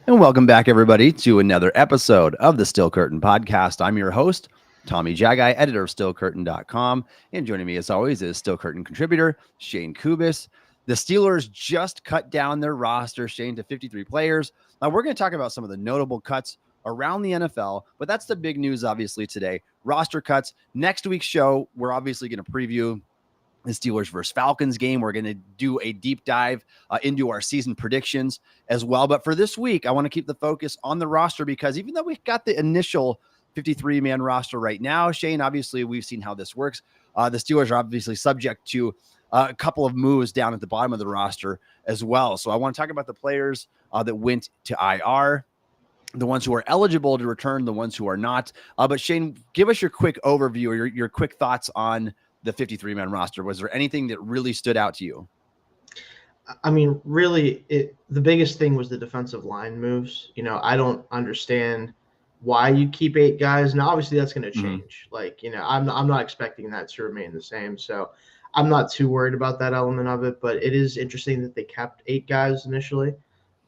And welcome back, everybody, to another episode of the Steel Curtain Podcast. I'm your host, Tommy Jaggi, editor of SteelCurtain.com. And joining me, as always, is Steel Curtain contributor, Shayne Kubas. The Steelers just cut down their roster, Shayne, to 53 players. Now, we're going to talk about some of the notable cuts around the NFL, but that's the big news, obviously, today. Roster cuts. Next week's show, we're obviously going to preview the Steelers versus Falcons game. We're going to do a deep dive into our season predictions as well. But for this week, I want to keep the focus on the roster because even though we've got the initial 53-man roster right now, Shayne, obviously we've seen how this works. The Steelers are obviously subject to a couple of moves down at the bottom of the roster as well. So I want to talk about the players that went to IR, the ones who are eligible to return, the ones who are not. But Shayne, give us your quick overview or your quick thoughts on the 53-man roster. Was there anything that really stood out to you? I mean, really, the biggest thing was the defensive line moves. I don't understand why you keep 8 guys. Now, obviously, that's going to change. I'm not expecting that to remain the same. So I'm not too worried about that element of it. But it is interesting that they kept 8 guys initially.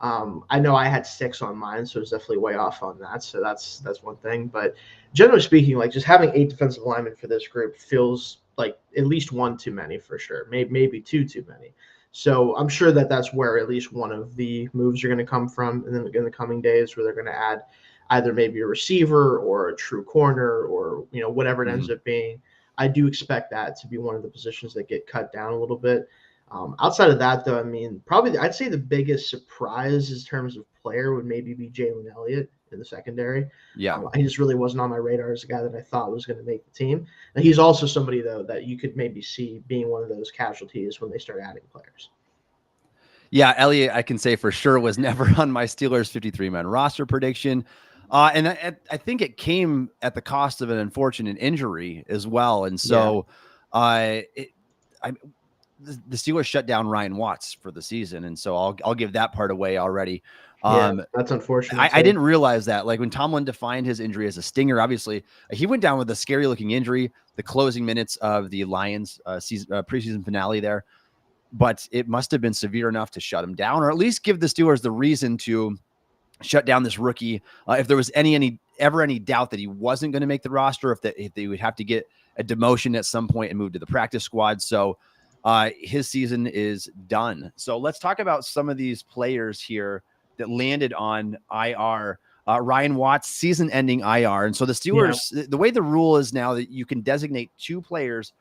I know I had 6 on mine, so it's definitely way off on that. So that's one thing. But generally speaking, just having 8 defensive linemen for this group feels like at least 1 too many for sure, maybe 2 too many. So I'm sure that's where at least one of the moves are going to come from in the coming days, where they're going to add either maybe a receiver or a true corner or whatever it ends up being. I do expect that to be one of the positions that get cut down a little bit. Outside of that, though, I mean, probably I'd say the biggest surprise in terms of player would maybe be Jalen Elliott in the secondary. Yeah. He just really wasn't on my radar as a guy that I thought was going to make the team. And he's also somebody, though, that you could maybe see being one of those casualties when they start adding players. Yeah, Elliott, I can say for sure, was never on my Steelers 53-man roster prediction. And I think it came at the cost of an unfortunate injury as well. And so the Steelers shut down Ryan Watts for the season. And so I'll give that part away already. That's unfortunate. I didn't realize that. Like when Tomlin defined his injury as a stinger, obviously he went down with a scary looking injury, the closing minutes of the Lions preseason finale there. But it must have been severe enough to shut him down, or at least give the Steelers the reason to shut down this rookie. If there was ever any doubt that he wasn't going to make the roster, if they would have to get a demotion at some point and move to the practice squad. So his season is done. So let's talk about some of these players here that landed on IR. Ryan Watts, season-ending IR. And so the Steelers, the way the rule is now that you can designate 2 players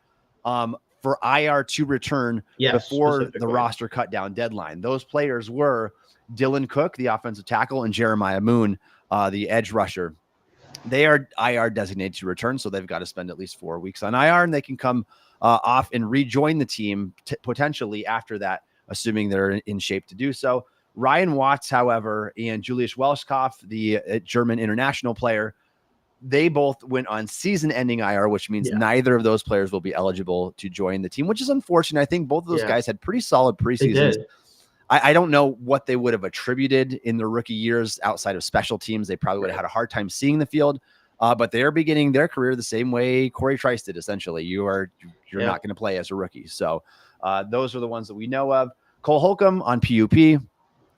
for IR to return before the roster cut down deadline. Those players were Dylan Cook, the offensive tackle, and Jeremiah Moon, the edge rusher. They are IR designated to return, so they've got to spend at least 4 weeks on IR, and they can come off and rejoin the team potentially after that, assuming they're in shape to do so. Ryan Watts, however, and Julius Welschkoff, the German international player, they both went on season-ending IR, which means neither of those players will be eligible to join the team, which is unfortunate. I think both of those guys had pretty solid preseasons. I don't know what they would have attributed in their rookie years outside of special teams. They probably would have had a hard time seeing the field, but they're beginning their career the same way Corey Trice did, essentially. You're not going to play as a rookie. So those are the ones that we know of. Cole Holcomb on PUP,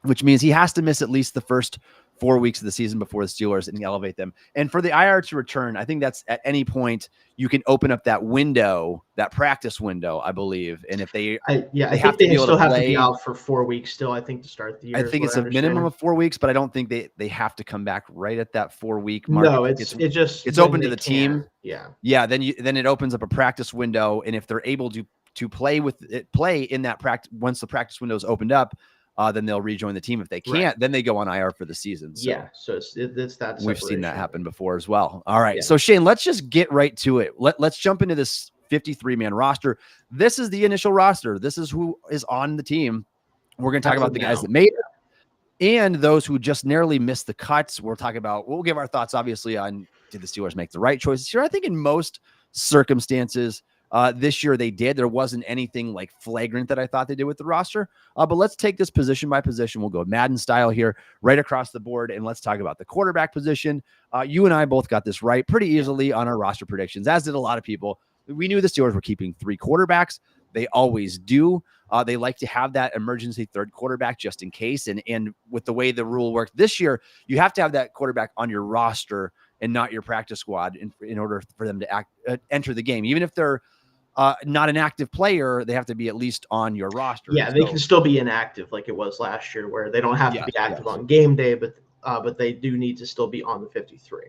which means he has to miss at least the first 4 weeks of the season before the Steelers and elevate them. And for the IR to return, I think that's at any point you can open up that window, that practice window, I believe. And if they, I think they still have to be out for 4 weeks still, I think, to start the year. I think it's a minimum of 4 weeks, but I don't think they have to come back right at that 4 week mark. No, it's open to the team. Yeah. Then it opens up a practice window. And if they're able to play in that practice, once the practice window is opened up, then they'll rejoin the team. If they can't, then they go on IR for the season. So so it's that. We've seen that happen before as well. All right. So Shayne, let's just get right to it. Let's jump into this 53-man roster. This is the initial roster. This is who is on the team. We're going to talk about the guys that made it and those who just narrowly missed the cuts. We'll give our thoughts, obviously, on did the Steelers make the right choices here? I think in most circumstances, this year they did. There wasn't anything like flagrant that I thought they did with the roster. But let's take this position by position. We'll go Madden style here, right across the board, and let's talk about the quarterback position. You and I both got this right pretty easily on our roster predictions, as did a lot of people. We knew the Steelers were keeping 3 quarterbacks. They always do. They like to have that emergency third quarterback just in case. And with the way the rule worked this year, you have to have that quarterback on your roster and not your practice squad in order for them to enter the game. Even if they're not an active player, they have to be at least on your roster. Yeah, they can still be inactive like it was last year, where they don't have to be active on game day, but they do need to still be on the 53.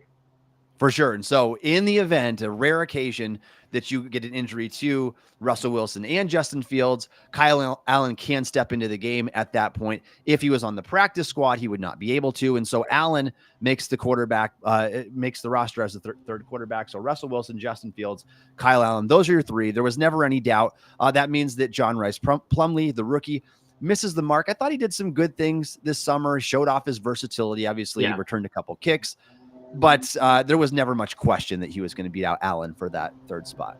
For sure. And so in the event, a rare occasion that you get an injury to Russell Wilson and Justin Fields, Kyle Allen can step into the game at that point. If he was on the practice squad, he would not be able to. And so Allen makes the quarterback, makes the roster as the third quarterback. So Russell Wilson, Justin Fields, Kyle Allen, those are your three. There was never any doubt. That means that John Rice Plumlee, the rookie, misses the mark. I thought he did some good things this summer, showed off his versatility. Obviously, he returned a couple kicks. But there was never much question that he was going to beat out Allen for that third spot.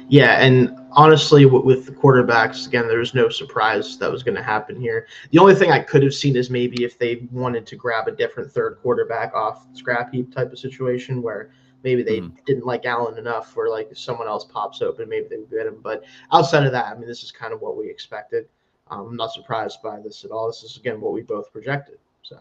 Yeah, and honestly, with the quarterbacks, again, there was no surprise that was going to happen here. The only thing I could have seen is maybe if they wanted to grab a different third quarterback off scrap heap type of situation where maybe they didn't like Allen enough, or like if someone else pops open, maybe they would get him. But outside of that, I mean, this is kind of what we expected. I'm not surprised by this at all. This is, again, what we both projected. So.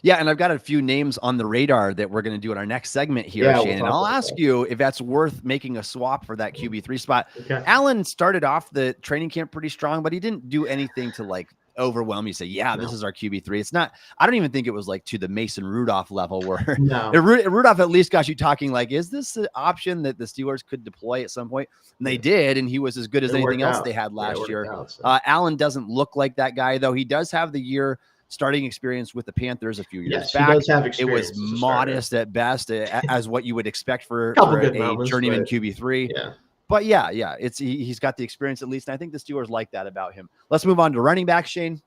Yeah, and I've got a few names on the radar that we're going to do in our next segment here, Shane. And I'll ask you if that's worth making a swap for that QB3 spot. Okay. Allen started off the training camp pretty strong, but he didn't do anything to like overwhelm you. Say, yeah, this is our QB3. It's not. I don't even think it was like to the Mason Rudolph level where Rudolph at least got you talking like, is this an option that the Steelers could deploy at some point? And they did, and he was as good as anything else they had last year. Allen doesn't look like that guy, though. He does have the year starting experience with the Panthers a few years back. He does have experience. It was modest at best, as what you would expect for a journeyman QB3. Yeah. But he's got the experience at least, and I think the Steelers like that about him. Let's move on to running back, Shane.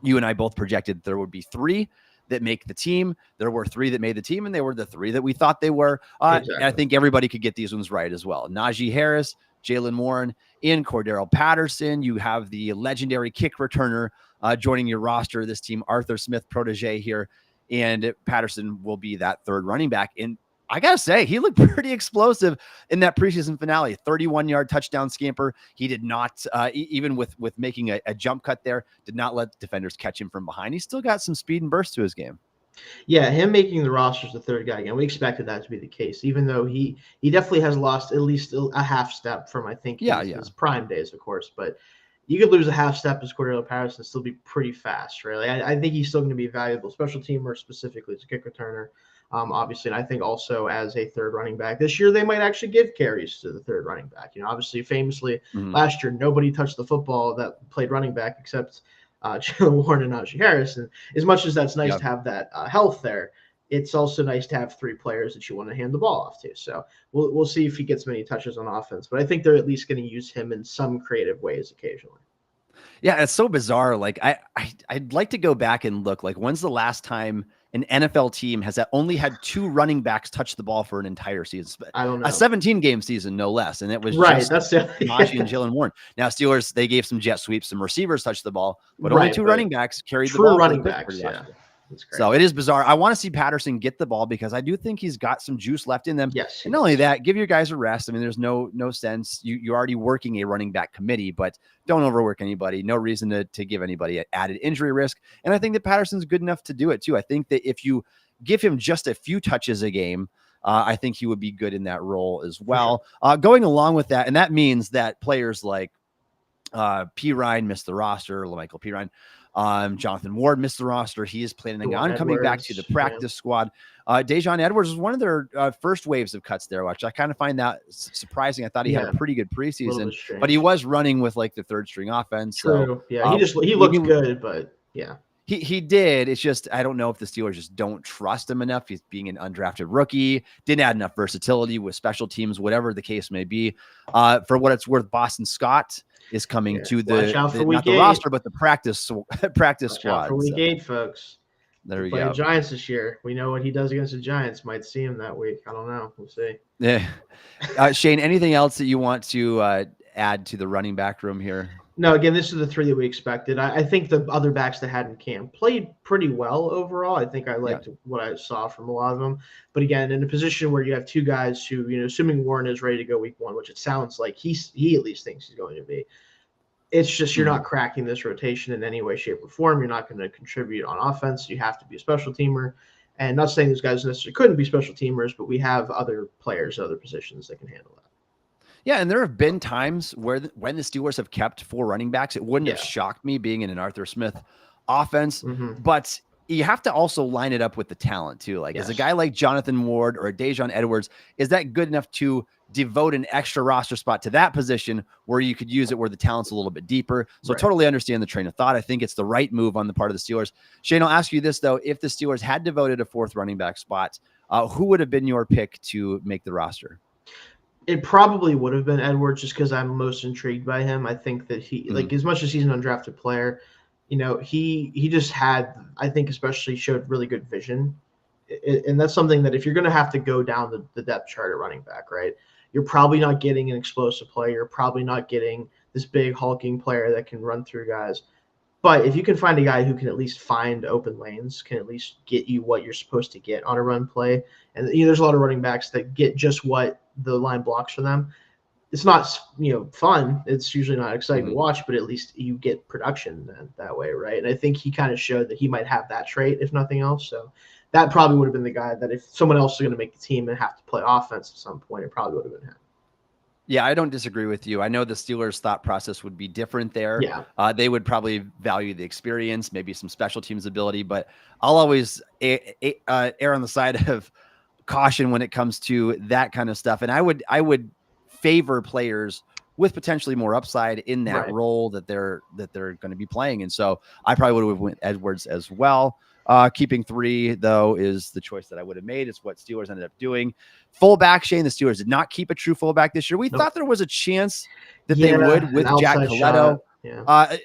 You and I both projected there would be three that make the team. There were three that made the team, and they were the three that we thought they were. Exactly. And I think everybody could get these ones right as well. Najee Harris, Jaylen Warren, in Cordero Patterson. You have the legendary kick returner joining your roster, this team, Arthur Smith protege here, and Patterson will be that third running back. And I got to say, he looked pretty explosive in that preseason finale, 31-yard touchdown scamper. He did not, even with making a jump cut there, did not let defenders catch him from behind. He still got some speed and burst to his game. Yeah, him making the roster as the third guy again, we expected that to be the case, even though he definitely has lost at least a half step from, I think, his prime days, of course. But you could lose a half step as Cordero Patterson and still be pretty fast, really. I think he's still going to be a valuable special teamer, specifically as a kick returner, obviously. And I think also as a third running back. This year, they might actually give carries to the third running back. You know, obviously, famously, last year, nobody touched the football that played running back except Jaylen Warren and Najee Harris. And as much as that's nice to have that health there, it's also nice to have three players that you want to hand the ball off to. So we'll see if he gets many touches on offense, but I think they're at least going to use him in some creative ways occasionally. Yeah, it's so bizarre. Like I'd like to go back and look, like, when's the last time an NFL team has only had two running backs touch the ball for an entire season? I don't know. A 17-game season, no less. And it was just Najee and Jaylen Warren. Now, Steelers, they gave some jet sweeps, some receivers touched the ball, but only two running backs carried the ball. True running backs, yeah. So it is bizarre. I want to see Patterson get the ball because I do think he's got some juice left in them. Yes. And not only that, give your guys a rest. I mean, there's no sense. You're already working a running back committee, but don't overwork anybody. No reason to give anybody an added injury risk. And I think that Patterson's good enough to do it too. I think that if you give him just a few touches a game, I think he would be good in that role as well. Sure. Going along with that, and that means that players like P. Ryan missed the roster, LaMichael P. Ryan. Jonathan Ward missed the roster. He is planning on coming back to the practice squad. Dajon Edwards was one of their first waves of cuts there, which I kind of find that surprising. I thought he had a pretty good preseason, but he was running with like the third string offense. True. So, yeah, he looked good, but yeah. He did. It's just, I don't know if the Steelers just don't trust him enough. He's being an undrafted rookie, didn't add enough versatility with special teams, whatever the case may be. For what it's worth, Boston Scott is coming to not the roster, but the practice squad. For week 8, folks. There we go. The Giants this year. We know what he does against the Giants. Might see him that week. I don't know. We'll see. Yeah. Shane, anything else that you want to add to the running back room here? No, again, this is the three that we expected. I think the other backs they had in camp played pretty well overall. I think I Yeah. liked what I saw from a lot of them. But again, in a position where you have two guys who, assuming Warren is ready to go week one, which it sounds like he at least thinks he's going to be, it's just you're not cracking this rotation in any way, shape, or form. You're not going to contribute on offense. You have to be a special teamer. And not saying those guys necessarily couldn't be special teamers, but we have other players, other positions that can handle that. Yeah, and there have been times where when the Steelers have kept 4 running backs, it wouldn't have shocked me being in an Arthur Smith offense, but you have to also line it up with the talent too. Like, is a guy like Jonathan Ward or a Dejon Edwards, is that good enough to devote an extra roster spot to that position where you could use it where the talent's a little bit deeper? So totally understand the train of thought. I think it's the right move on the part of the Steelers. Shayne, I'll ask you this though. If the Steelers had devoted a 4th running back spot, who would have been your pick to make the roster? It probably would have been Edwards just because I'm most intrigued by him. I think that he, like, as much as he's an undrafted player, he just had, I think, especially showed really good vision. And that's something that if you're going to have to go down the depth chart at running back, right, you're probably not getting an explosive player. You're probably not getting this big hulking player that can run through guys. But if you can find a guy who can at least find open lanes, can at least get you what you're supposed to get on a run play, and there's a lot of running backs that get just what the line blocks for them. It's not fun. It's usually not exciting to watch, but at least you get production that way, right? And I think he kind of showed that he might have that trait, if nothing else. So that probably would have been the guy that if someone else is going to make the team and have to play offense at some point, it probably would have been him. Yeah, I don't disagree with you. I know the Steelers' thought process would be different there. Yeah. They would probably value the experience, maybe some special teams ability, but I'll always err on the side of caution when it comes to that kind of stuff. And I would favor players with potentially more upside in that role that they're going to be playing. And so I probably would have went Edwards as well. Keeping 3, though, is the choice that I would have made. It's what Steelers ended up doing. Fullback, Shayne, the Steelers did not keep a true fullback this year. We thought there was a chance that they would with Jack Coletto.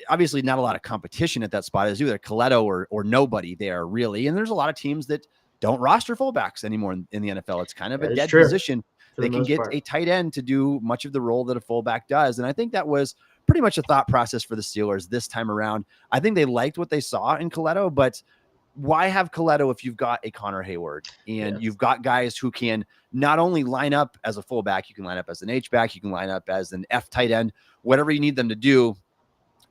Obviously, not a lot of competition at that spot. It's either Coletto or nobody there, really. And there's a lot of teams that don't roster fullbacks anymore in the NFL. It's kind of a dead position. They can get a tight end to do much of the role that a fullback does. And I think that was pretty much a thought process for the Steelers this time around. I think they liked what they saw in Coletto, but why have Coletto if you've got a Connor Hayward and you've got guys who can not only line up as a fullback, you can line up as an H-back, you can line up as an F tight end, whatever you need them to do.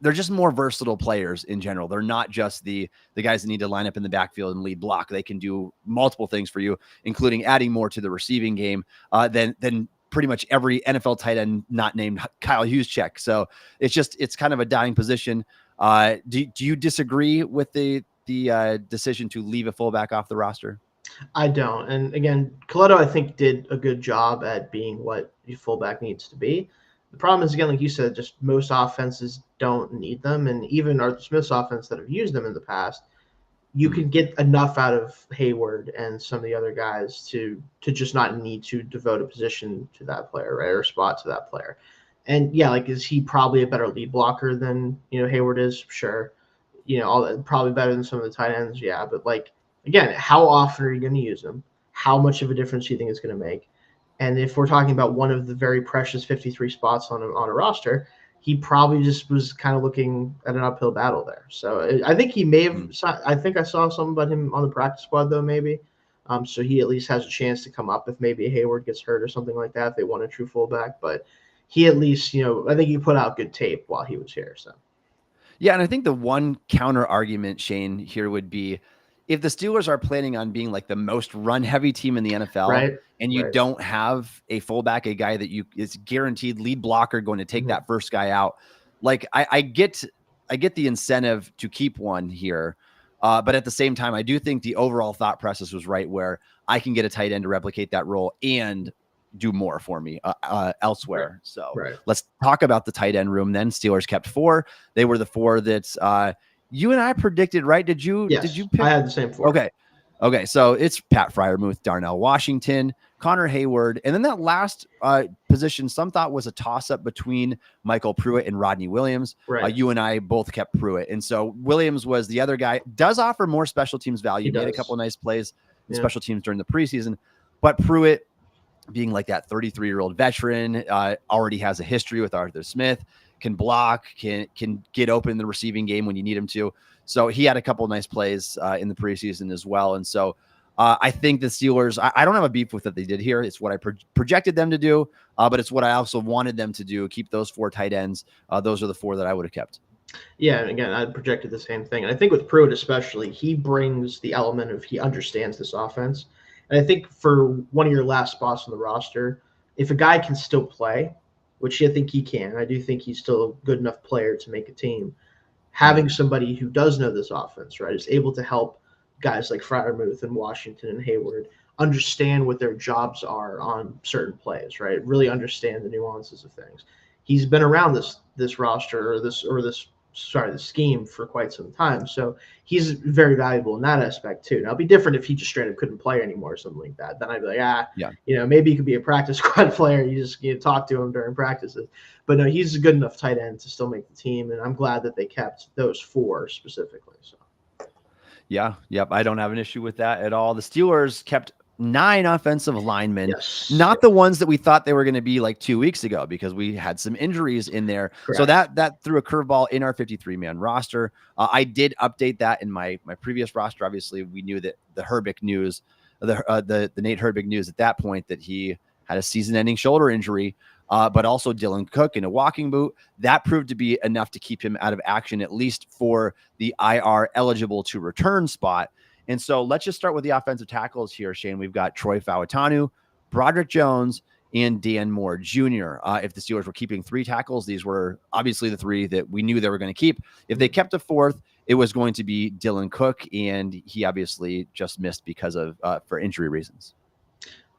They're just more versatile players in general. They're not just the guys that need to line up in the backfield and lead block. They can do multiple things for you, including adding more to the receiving game than pretty much every NFL tight end not named Kyle Juszczyk. So it's kind of a dying position. Do you disagree with the decision to leave a fullback off the roster? I don't. And again, Coletto, I think, did a good job at being what your fullback needs to be. The problem is, again, like you said, just most offenses don't need them. And even Arthur Smith's offense that have used them in the past, you can get enough out of Hayward and some of the other guys to just not need to devote a position to that player, right, or a spot to that player. And yeah, like, is he probably a better lead blocker than Hayward is? Sure. Probably better than some of the tight ends. Yeah. But like, again, how often are you going to use him? How much of a difference do you think it's going to make? And if we're talking about one of the very precious 53 spots on a roster, he probably just was kind of looking at an uphill battle there. So I think he may have. I think I saw something about him on the practice squad though, maybe. So he at least has a chance to come up if maybe Hayward gets hurt or something like that. If they want a true fullback, but he at least, I think he put out good tape while he was here. So. Yeah, and I think the one counter argument, Shayne, here would be if the Steelers are planning on being like the most run-heavy team in the NFL, and you don't have a fullback, a guy that is guaranteed lead blocker going to take that first guy out, like I get the incentive to keep one here, but at the same time, I do think the overall thought process was right, where I can get a tight end to replicate that role and do more for me elsewhere. So let's talk about the tight end room then. Steelers kept 4. They were the 4 that you and I predicted, right? Did you pick? I had the same 4. Okay. So it's Pat Freiermuth, Darnell Washington, Connor Hayward. And then that last position, some thought was a toss up between Michael Pruitt and Rodney Williams. You and I both kept Pruitt. And so Williams was the other guy, does offer more special teams value. Made a couple of nice plays in special teams during the preseason, but Pruitt, being like that 33-year-old veteran, already has a history with Arthur Smith, can block, can get open in the receiving game when you need him to. So he had a couple of nice plays in the preseason as well. And so I think the Steelers, I don't have a beef with what they did here. It's what I projected them to do, but it's what I also wanted them to do. Keep those 4 tight ends. Those are the 4 that I would have kept. Yeah, and again, I projected the same thing. And I think with Pruitt especially, he brings the element of he understands this offense. And I think for one of your last spots on the roster, if a guy can still play, which I think he can, I do think he's still a good enough player to make a team. Having somebody who does know this offense, right, is able to help guys like Freiermuth and Washington and Hayward understand what their jobs are on certain plays, right? Really understand the nuances of things. He's been around this roster or this scheme for quite some time. So he's very valuable in that aspect too. Now it'd be different if he just straight up couldn't play anymore or something like that. Then I'd be like, maybe he could be a practice squad player. You just talk to him during practices. But no, he's a good enough tight end to still make the team. And I'm glad that they kept those 4 specifically. So. Yeah. Yep. I don't have an issue with that at all. The Steelers kept 9 offensive linemen, not the ones that we thought they were going to be like 2 weeks ago, because we had some injuries in there. Correct. So that threw a curveball in our 53-man roster. I did update that in my previous roster. Obviously, we knew that the Herbig news, the Nate Herbig news at that point, that he had a season-ending shoulder injury, but also Dylan Cook in a walking boot. That proved to be enough to keep him out of action, at least for the IR eligible to return spot. And so let's just start with the offensive tackles here, Shayne. We've got Troy Fautanu, Broderick Jones, and Dan Moore Jr. If the Steelers were keeping 3 tackles, these were obviously the 3 that we knew they were going to keep. If they kept a 4th, it was going to be Dylan Cook, and he obviously just missed because of for injury reasons.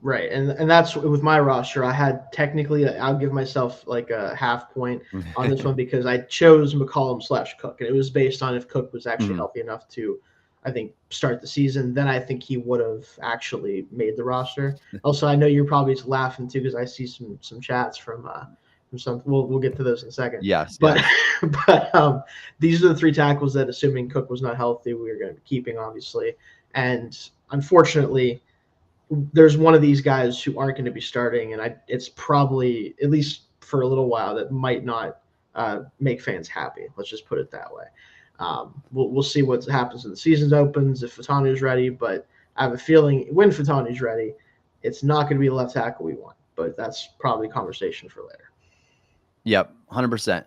Right, and that's with my roster. I had technically, I'll give myself like a half point on this one because I chose McCollum/Cook, and it was based on if Cook was actually healthy enough to, I think, start the season. Then I think he would have actually made the roster. Also, I know you're probably laughing too because I see some chats from some. We'll get to those in a second. Yes, but these are the 3 tackles that, assuming Cook was not healthy, we were going to be keeping, obviously. And unfortunately, there's one of these guys who aren't going to be starting, and it's probably, at least for a little while, that might not make fans happy. Let's just put it that way. We'll see what happens when the season opens, if Fatanu's ready, but I have a feeling when Fatanu's ready, it's not going to be the left tackle we want, but that's probably a conversation for later. Yep, 100%.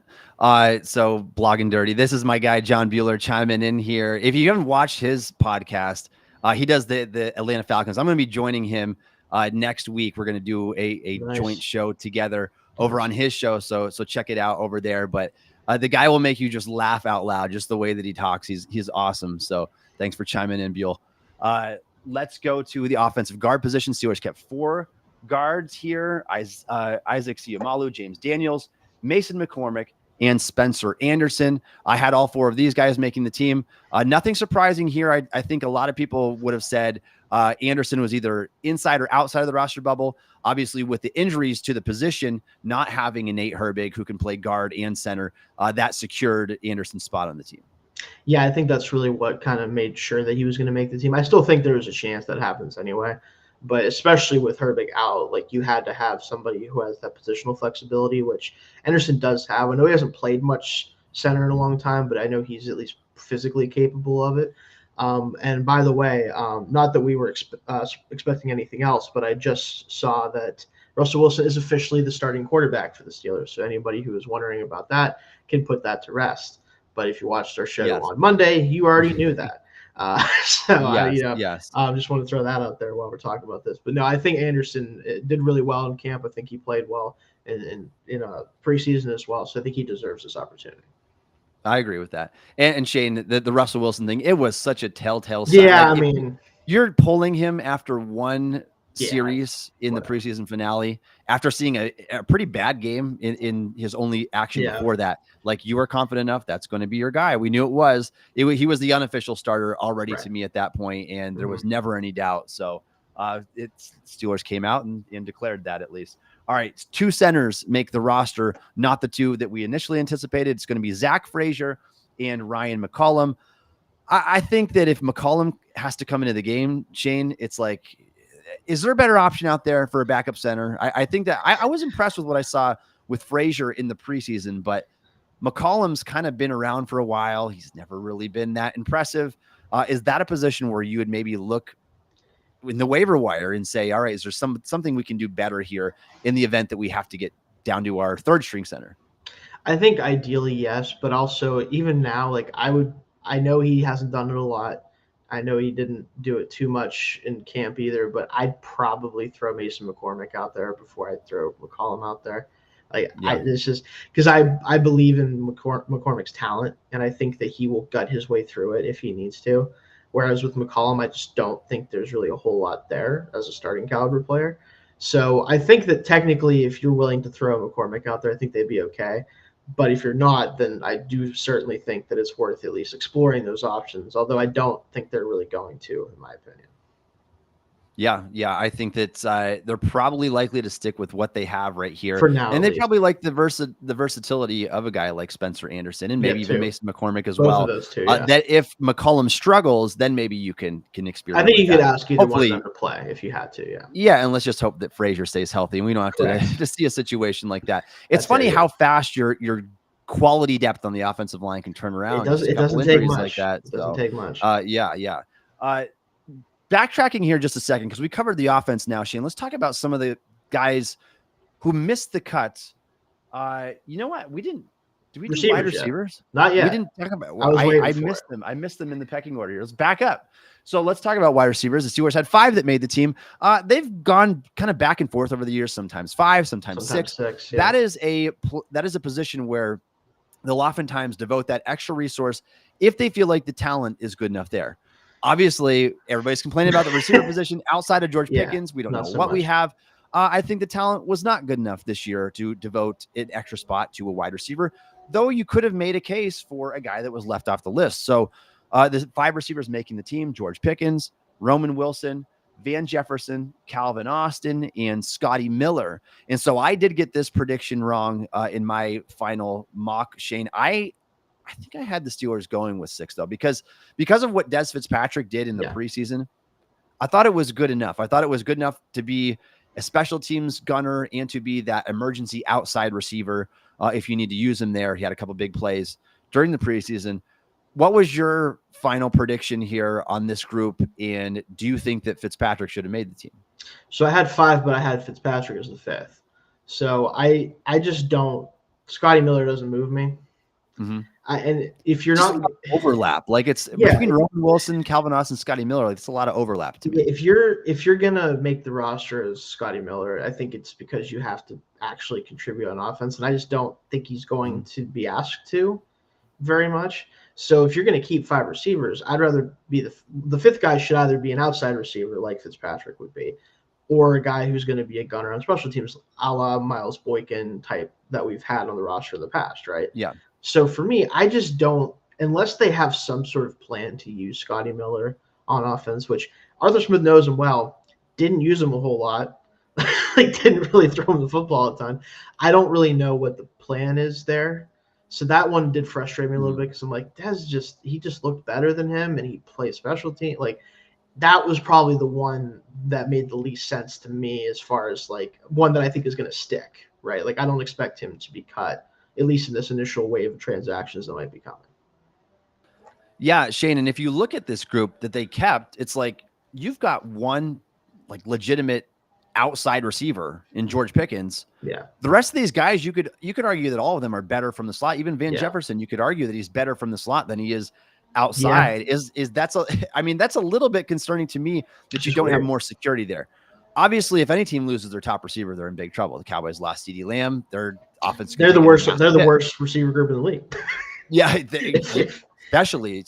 So Blogging Dirty, this is my guy John Bueller chiming in here. If you haven't watched his podcast, he does the Atlanta Falcons. I'm going to be joining him next week. We're going to do a joint show together over on his show. So check it out over there. But the guy will make you just laugh out loud, just the way that he talks. He's awesome. So thanks for chiming in, Buell. Let's go to the offensive guard position. Steelers kept 4 guards here. Isaac Siamalu, James Daniels, Mason McCormick, and Spencer Anderson. I had all 4 of these guys making the team. Nothing surprising here. I think a lot of people would have said Anderson was either inside or outside of the roster bubble. Obviously, with the injuries to the position, not having a Nate Herbig who can play guard and center, that secured Anderson's spot on the team. Yeah, I think that's really what kind of made sure that he was going to make the team. I still think there was a chance that happens anyway. But especially with Herbig out, like, you had to have somebody who has that positional flexibility, which Anderson does have. I know he hasn't played much center in a long time, but I know he's at least physically capable of it. And by the way, not that we were expecting anything else, but I just saw that Russell Wilson is officially the starting quarterback for the Steelers. So anybody who was wondering about that can put that to rest. But if you watched our show on Monday, you already knew that. I just want to throw that out there while we're talking about this. But no, I think Anderson did really well in camp. I think he played well in preseason as well. So I think he deserves this opportunity. I agree with that. And Shayne, the Russell Wilson thing, it was such a telltale sign. Yeah, like, I mean, you're pulling him after one series in the preseason finale after seeing a pretty bad game in his only action before that. Like, you were confident enough that's going to be your guy. We knew it was. He was the unofficial starter already to me at that point, and there was never any doubt. So Steelers came out and declared that, at least. All right, 2 centers make the roster, not the 2 that we initially anticipated. It's going to be Zach Frazier and Ryan McCollum. I think that if McCollum has to come into the game, Shayne, it's like is there a better option out there for a backup center? I think that I was impressed with what I saw with Frazier in the preseason, but McCollum's kind of been around for a while. He's never really been that impressive. Is that a position where you would maybe look in the waiver wire and say, all right, is there something we can do better here in the event that we have to get down to our third string center? I think ideally, yes, but also even now, like I know he hasn't done it a lot. I know he didn't do it too much in camp either, but I'd probably throw Mason McCormick out there before I throw McCollum out there. Like it's just because I believe in McCormick's talent, and I think that he will gut his way through it if he needs to. Whereas with McCollum, I just don't think there's really a whole lot there as a starting caliber player. So I think that technically, if you're willing to throw McCormick out there, I think they'd be okay. But if you're not, then I do certainly think that it's worth at least exploring those options, although I don't think they're really going to, in my opinion. Yeah. I think that they're probably likely to stick with what they have right here. For now, and they probably like the versatility of a guy like Spencer Anderson and maybe even Mason McCormick as well. Both of those two, yeah. That if McCollum struggles, then maybe you can experiment. I think you could ask either Hopefully, one of them to play if you had to, yeah. Yeah, and let's just hope that Frazier stays healthy and we don't have to see a situation like that. It's funny how fast your quality depth on the offensive line can turn around. It doesn't take much. Like that. It doesn't take much. Yeah. Backtracking here just a second, because we covered the offense now, Shayne. Let's talk about some of the guys who missed the cut. You know what? Did we do wide receivers? Not yet. We didn't talk about. Well, I missed them. I missed them in the pecking order here. Let's back up. So let's talk about wide receivers. The Steelers had 5 that made the team. They've gone kind of back and forth over the years. Sometimes 5, sometimes 6. Yeah. That is a position where they'll oftentimes devote that extra resource if they feel like the talent is good enough there. Obviously, everybody's complaining about the receiver position outside of George Pickens. We don't know what we have. I think the talent was not good enough this year to devote an extra spot to a wide receiver, though you could have made a case for a guy that was left off the list. So the 5 receivers making the team: George Pickens, Roman Wilson, Van Jefferson, Calvin Austin, and Scotty Miller. And so I did get this prediction wrong in my final mock, Shayne. I think I had the Steelers going with 6 though, because of what Des Fitzpatrick did in the preseason. I thought it was good enough. I thought it was good enough to be a special teams gunner and to be that emergency outside receiver. If you need to use him there, he had a couple big plays during the preseason. What was your final prediction here on this group? And do you think that Fitzpatrick should have made the team? So I had 5, but I had Fitzpatrick as the 5th. So I just don't. Scotty Miller doesn't move me. Mm-hmm. And if you're not overlap, like it's between Roman Wilson, Calvin Austin, Scotty Miller, like it's a lot of overlap to me. If you're gonna make the roster as Scotty Miller, I think it's because you have to actually contribute on offense, and I just don't think he's going to be asked to very much. So if you're going to keep 5 receivers, I'd rather be the 5th guy should either be an outside receiver like Fitzpatrick would be, or a guy who's going to be a gunner on special teams, a la Miles Boykin type that we've had on the roster in the past, right? Yeah. So for me, I just don't, unless they have some sort of plan to use Scotty Miller on offense, which Arthur Smith knows him well, didn't use him a whole lot, like didn't really throw him the football a ton. I don't really know what the plan is there. So that one did frustrate me a little bit because I'm like, he just looked better than him and he plays special team. Like that was probably the one that made the least sense to me as far as like one that I think is going to stick, right? Like I don't expect him to be cut, at least in this initial wave of transactions that might be coming. Yeah, Shayne, and if you look at this group that they kept, it's like you've got one like legitimate outside receiver in George Pickens. Yeah. The rest of these guys, you could argue that all of them are better from the slot. Even Van Jefferson, you could argue that he's better from the slot than he is outside. That's a little bit concerning to me that you don't have more security there. Obviously, if any team loses their top receiver, they're in big trouble. The Cowboys lost CeeDee Lamb. Their offense. They're the worst. They're the worst receiver group in the league. Yeah, especially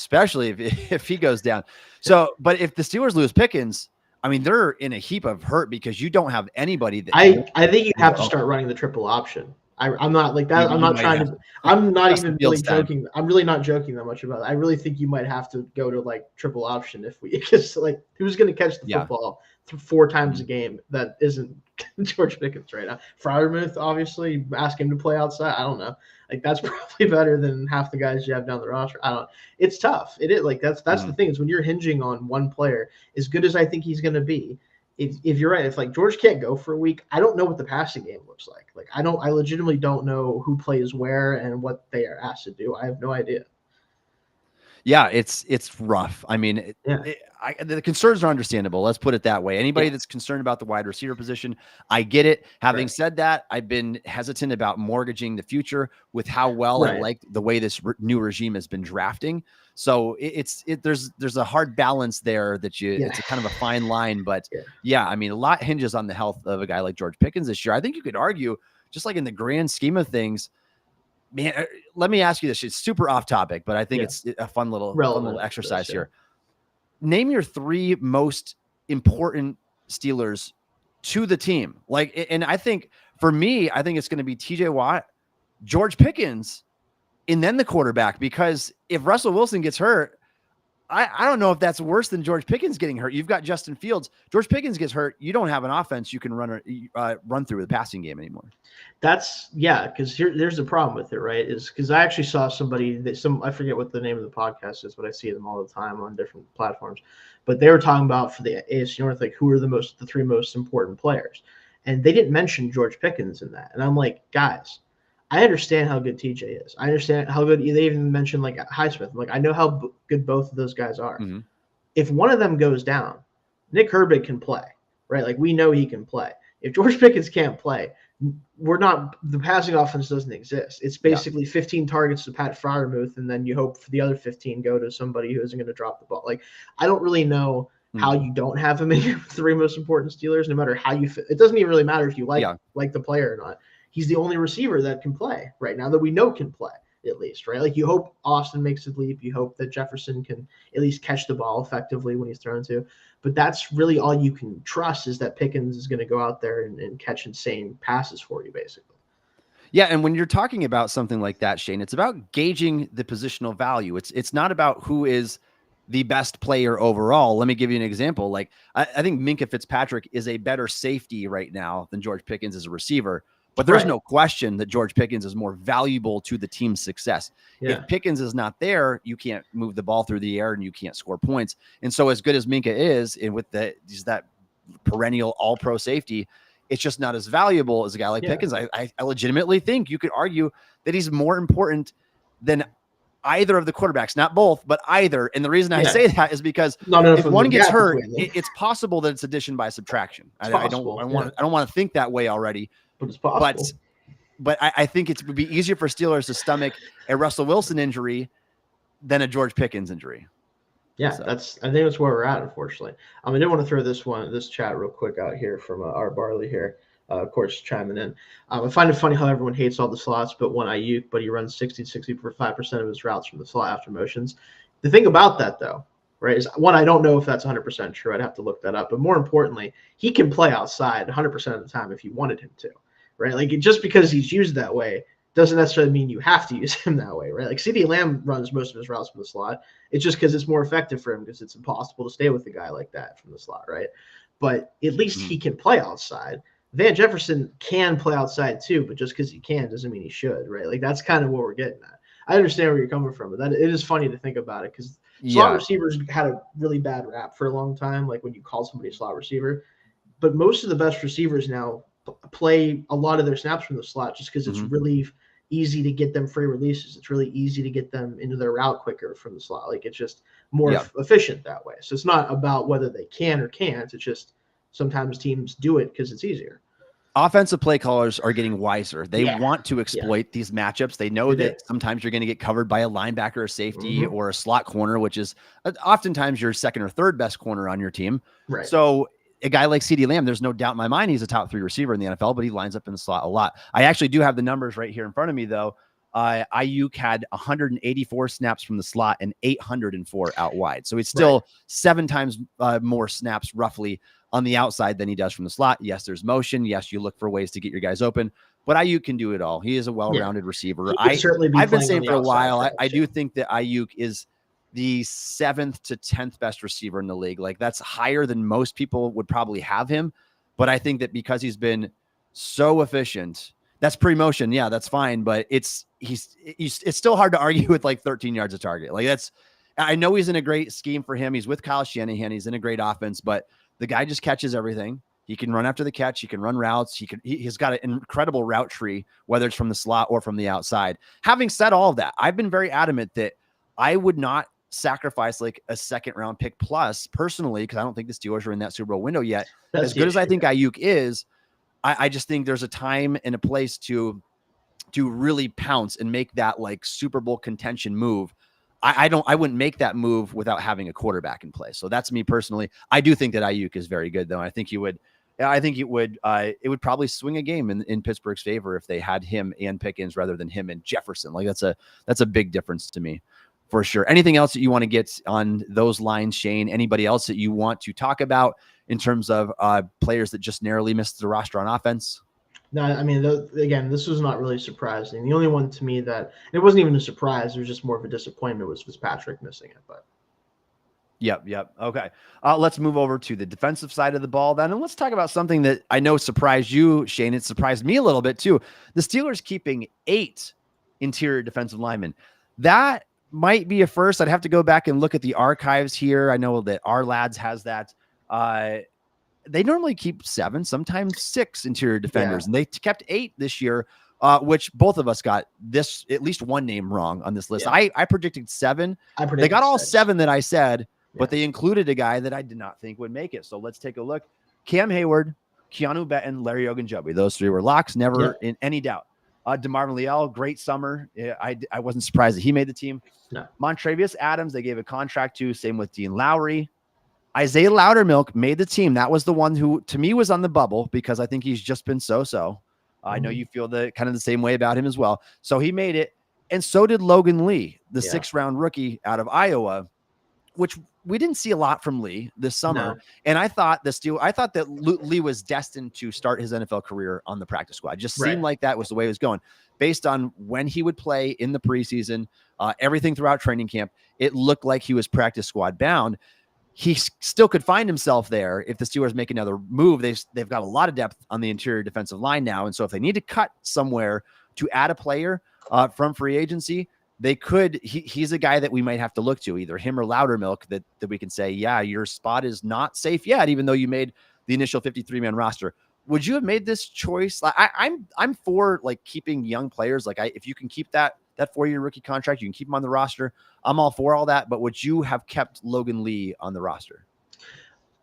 if he goes down. So, but if the Steelers lose Pickens, I mean, they're in a heap of hurt because you don't have anybody that. I think you have to start running the triple option. I'm not like that. I'm not trying to. I'm not even really joking. I'm really not joking that much about it. I really think you might have to go to like triple option if we just like who's going to catch the football 4 times a game that isn't George Pickens right now. Freiermuth, obviously, ask him to play outside. I don't know. Like that's probably better than half the guys you have down the roster. I don't. It's tough. It is like that's the thing is when you're hinging on one player, as good as I think he's going to be, if you're right, if like George can't go for a week, I don't know what the passing game looks like. Like I legitimately don't know who plays where and what they are asked to do. I have no idea. Yeah, it's rough. I mean, the concerns are understandable. Let's put it that way. Anybody that's concerned about the wide receiver position, I get it. Having said that, I've been hesitant about mortgaging the future with how well I like the way this new regime has been drafting. So there's a hard balance there that it's a kind of a fine line. But I mean, a lot hinges on the health of a guy like George Pickens this year. I think you could argue, just like in the grand scheme of things, man, let me ask you this. It's super off topic, but I think it's a fun little exercise here. Name your 3 most important Steelers to the team. Like, and I think for me, I think it's going to be TJ Watt, George Pickens, and then the quarterback, because if Russell Wilson gets hurt, I don't know if that's worse than George Pickens getting hurt. You've got Justin Fields. George Pickens gets hurt. You don't have an offense you can run through the passing game anymore. That's because there's the problem with it, right? Is because I actually saw somebody I forget what the name of the podcast is, but I see them all the time on different platforms. But they were talking about for the AFC North, like who are the 3 most important players, and they didn't mention George Pickens in that. And I'm like, guys, I understand how good TJ is. I understand how good they even mentioned like Highsmith. Like I know how good both of those guys are. Mm-hmm. If one of them goes down, Nick Herbig can play, right? Like we know he can play. If George Pickens can't play, the passing offense doesn't exist. It's basically 15 targets to Pat Freiermuth, and then you hope for the other 15 go to somebody who isn't going to drop the ball. Like I don't really know how you don't have him in your 3 most important Steelers, no matter how you fit. It doesn't even really matter if you like the player or not. He's the only receiver that can play right now that we know can play, at least, right? Like you hope Austin makes a leap. You hope that Jefferson can at least catch the ball effectively when he's thrown to. But that's really all you can trust, is that Pickens is going to go out there and catch insane passes for you, basically. Yeah, and when you're talking about something like that, Shayne, it's about gauging the positional value. It's not about who is the best player overall. Let me give you an example. Like I think Minkah Fitzpatrick is a better safety right now than George Pickens as a receiver. But there's no question that George Pickens is more valuable to the team's success. If Pickens is not there, you can't move the ball through the air and you can't score points. And so as good as Minkah is, and with that perennial all-pro safety, it's just not as valuable as a guy like Pickens. I legitimately think you could argue that he's more important than either of the quarterbacks, not both, but either. And the reason I say that is because if one gets hurt, it's possible that it's addition by subtraction. I don't want to think that way already. But it's possible. But I think it would be easier for Steelers to stomach a Russell Wilson injury than a George Pickens injury. Yeah, I think that's where we're at, unfortunately. I did want to throw this chat real quick out here from our Barley here, of course, chiming in. I find it funny how everyone hates all the slots, but one Ayuk, but he runs 65% of his routes from the slot after motions. The thing about that, though, right, is one, I don't know if that's 100% true. I'd have to look that up. But more importantly, he can play outside 100% of the time if you wanted him to. Right, like just because he's used that way doesn't necessarily mean you have to use him that way, right? Like CeeDee Lamb runs most of his routes from the slot. It's just because it's more effective for him, because it's impossible to stay with a guy like that from the slot, right? But at least he can play outside. Van Jefferson can play outside too, but just because he can doesn't mean he should, right? Like that's kind of what we're getting at. I understand where you're coming from, but that it is funny to think about it, because slot receivers had a really bad rap for a long time, like when you call somebody a slot receiver. But most of the best receivers now play a lot of their snaps from the slot, just because it's really easy to get them free releases. It's really easy to get them into their route quicker from the slot. Like it's just more efficient that way. So it's not about whether they can or can't. It's just sometimes teams do it because it's easier. Offensive play callers are getting wiser. They want to exploit these matchups. They know that sometimes you're going to get covered by a linebacker or safety or a slot corner, which is oftentimes your second or third best corner on your team. Right. So a guy like CeeDee Lamb, there's no doubt in my mind he's a top 3 receiver in the NFL, but he lines up in the slot a lot. I actually do have the numbers right here in front of me, though. Ayuk had 184 snaps from the slot and 804 out wide. So he's still 7 times more snaps roughly on the outside than he does from the slot. Yes, there's motion. Yes, you look for ways to get your guys open, but Ayuk can do it all. He is a well-rounded receiver. I've been saying for a while, I do think that Ayuk is the 7th to 10th best receiver in the league. Like that's higher than most people would probably have him. But I think that because he's been so efficient, that's pre-motion. Yeah, that's fine. But it's still hard to argue with like 13 yards of target. Like I know he's in a great scheme for him. He's with Kyle Shanahan. He's in a great offense, but The guy just catches everything. He can run after the catch. He can run routes. He's got an incredible route tree, whether it's from the slot or from the outside. Having said all of that, I've been very adamant that I would not sacrifice like a second round pick plus personally, because I don't think the Steelers are in that Super Bowl window yet. As good as I think Ayuk is, I just think there's a time and a place to really pounce and make that like Super Bowl contention move. I wouldn't make that move without having a quarterback in place. So that's me personally. I do think that Ayuk is very good though. I think it would probably swing a game in Pittsburgh's favor if they had him and Pickens rather than him and Jefferson. Like that's a big difference to me for sure. Anything else that you want to get on those lines, Shayne? Anybody else that you want to talk about in terms of players that just narrowly missed the roster on offense? No, I mean, again, this was not really surprising. The only one to me that it wasn't even a surprise, it was just more of a disappointment, was Fitzpatrick missing it. But Yep. Okay. Let's move over to the defensive side of the ball then. And let's talk about something that I know surprised you, Shayne. It surprised me a little bit too. The Steelers keeping 8 interior defensive linemen. That might be a first. I'd have to go back and look at the archives here. I know that our lads has that. They normally keep 7, sometimes 6 interior defenders, and they kept 8 this year, which both of us got this at least one name wrong on this list. Yeah. I predicted 7. They got all 6. 7 that I said, but they included a guy that I did not think would make it. So let's take a look. Cam Hayward, Keanu Benton, Larry Ogunjobi. Those 3 were locks, never in any doubt. DeMarvin Leal, great summer. I wasn't surprised that he made the team. No. Montravius Adams, they gave a contract to. Same with Dean Lowry. Isaiah Loudermilk made the team. That was the one who, to me, was on the bubble because I think he's just been so-so. I know you feel the kind of the same way about him as well. So he made it, and so did Logan Lee, the 6th-round rookie out of Iowa, which we didn't see a lot from Lee this summer. No. And I thought that Lee was destined to start his NFL career on the practice squad. It just seemed like that was the way it was going, based on when he would play in the preseason, everything throughout training camp. It looked like he was practice squad bound. He still could find himself there if the Steelers make another move. They've got a lot of depth on the interior defensive line now. And so if they need to cut somewhere to add a player from free agency, they could. He's a guy that we might have to look to, either him or Loudermilk, that we can say, yeah, your spot is not safe yet, even though you made the initial 53-man roster. Would you have made this choice? I'm for like keeping young players. Like if you can keep that 4-year rookie contract, you can keep him on the roster. I'm all for all that. But would you have kept Logan Lee on the roster?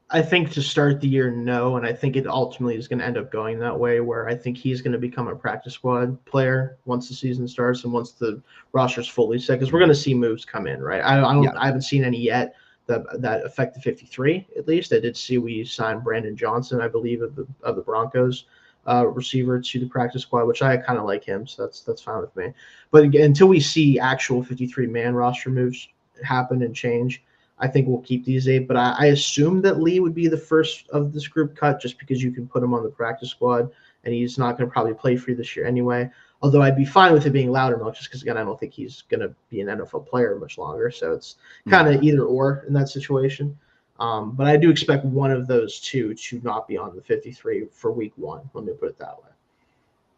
I think to start the year, no. And I think it ultimately is going to end up going that way, where I think he's going to become a practice squad player once the season starts and once the roster's fully set, because we're going to see moves come in, right? I haven't seen any yet that affect the 53, at least. I did see we signed Brandon Johnson, I believe, of the Broncos receiver to the practice squad, which I kind of like him, so that's fine with me. But again, until we see actual 53-man roster moves happen and change, I think we'll keep these 8. But I assume that Lee would be the first of this group cut, just because you can put him on the practice squad, and he's not going to probably play for you this year anyway. Although I'd be fine with it being Loudermilk, just because, again, I don't think he's going to be an NFL player much longer. So it's kind of either or in that situation. But I do expect one of those 2 to not be on the 53 for week 1. Let me put it that way.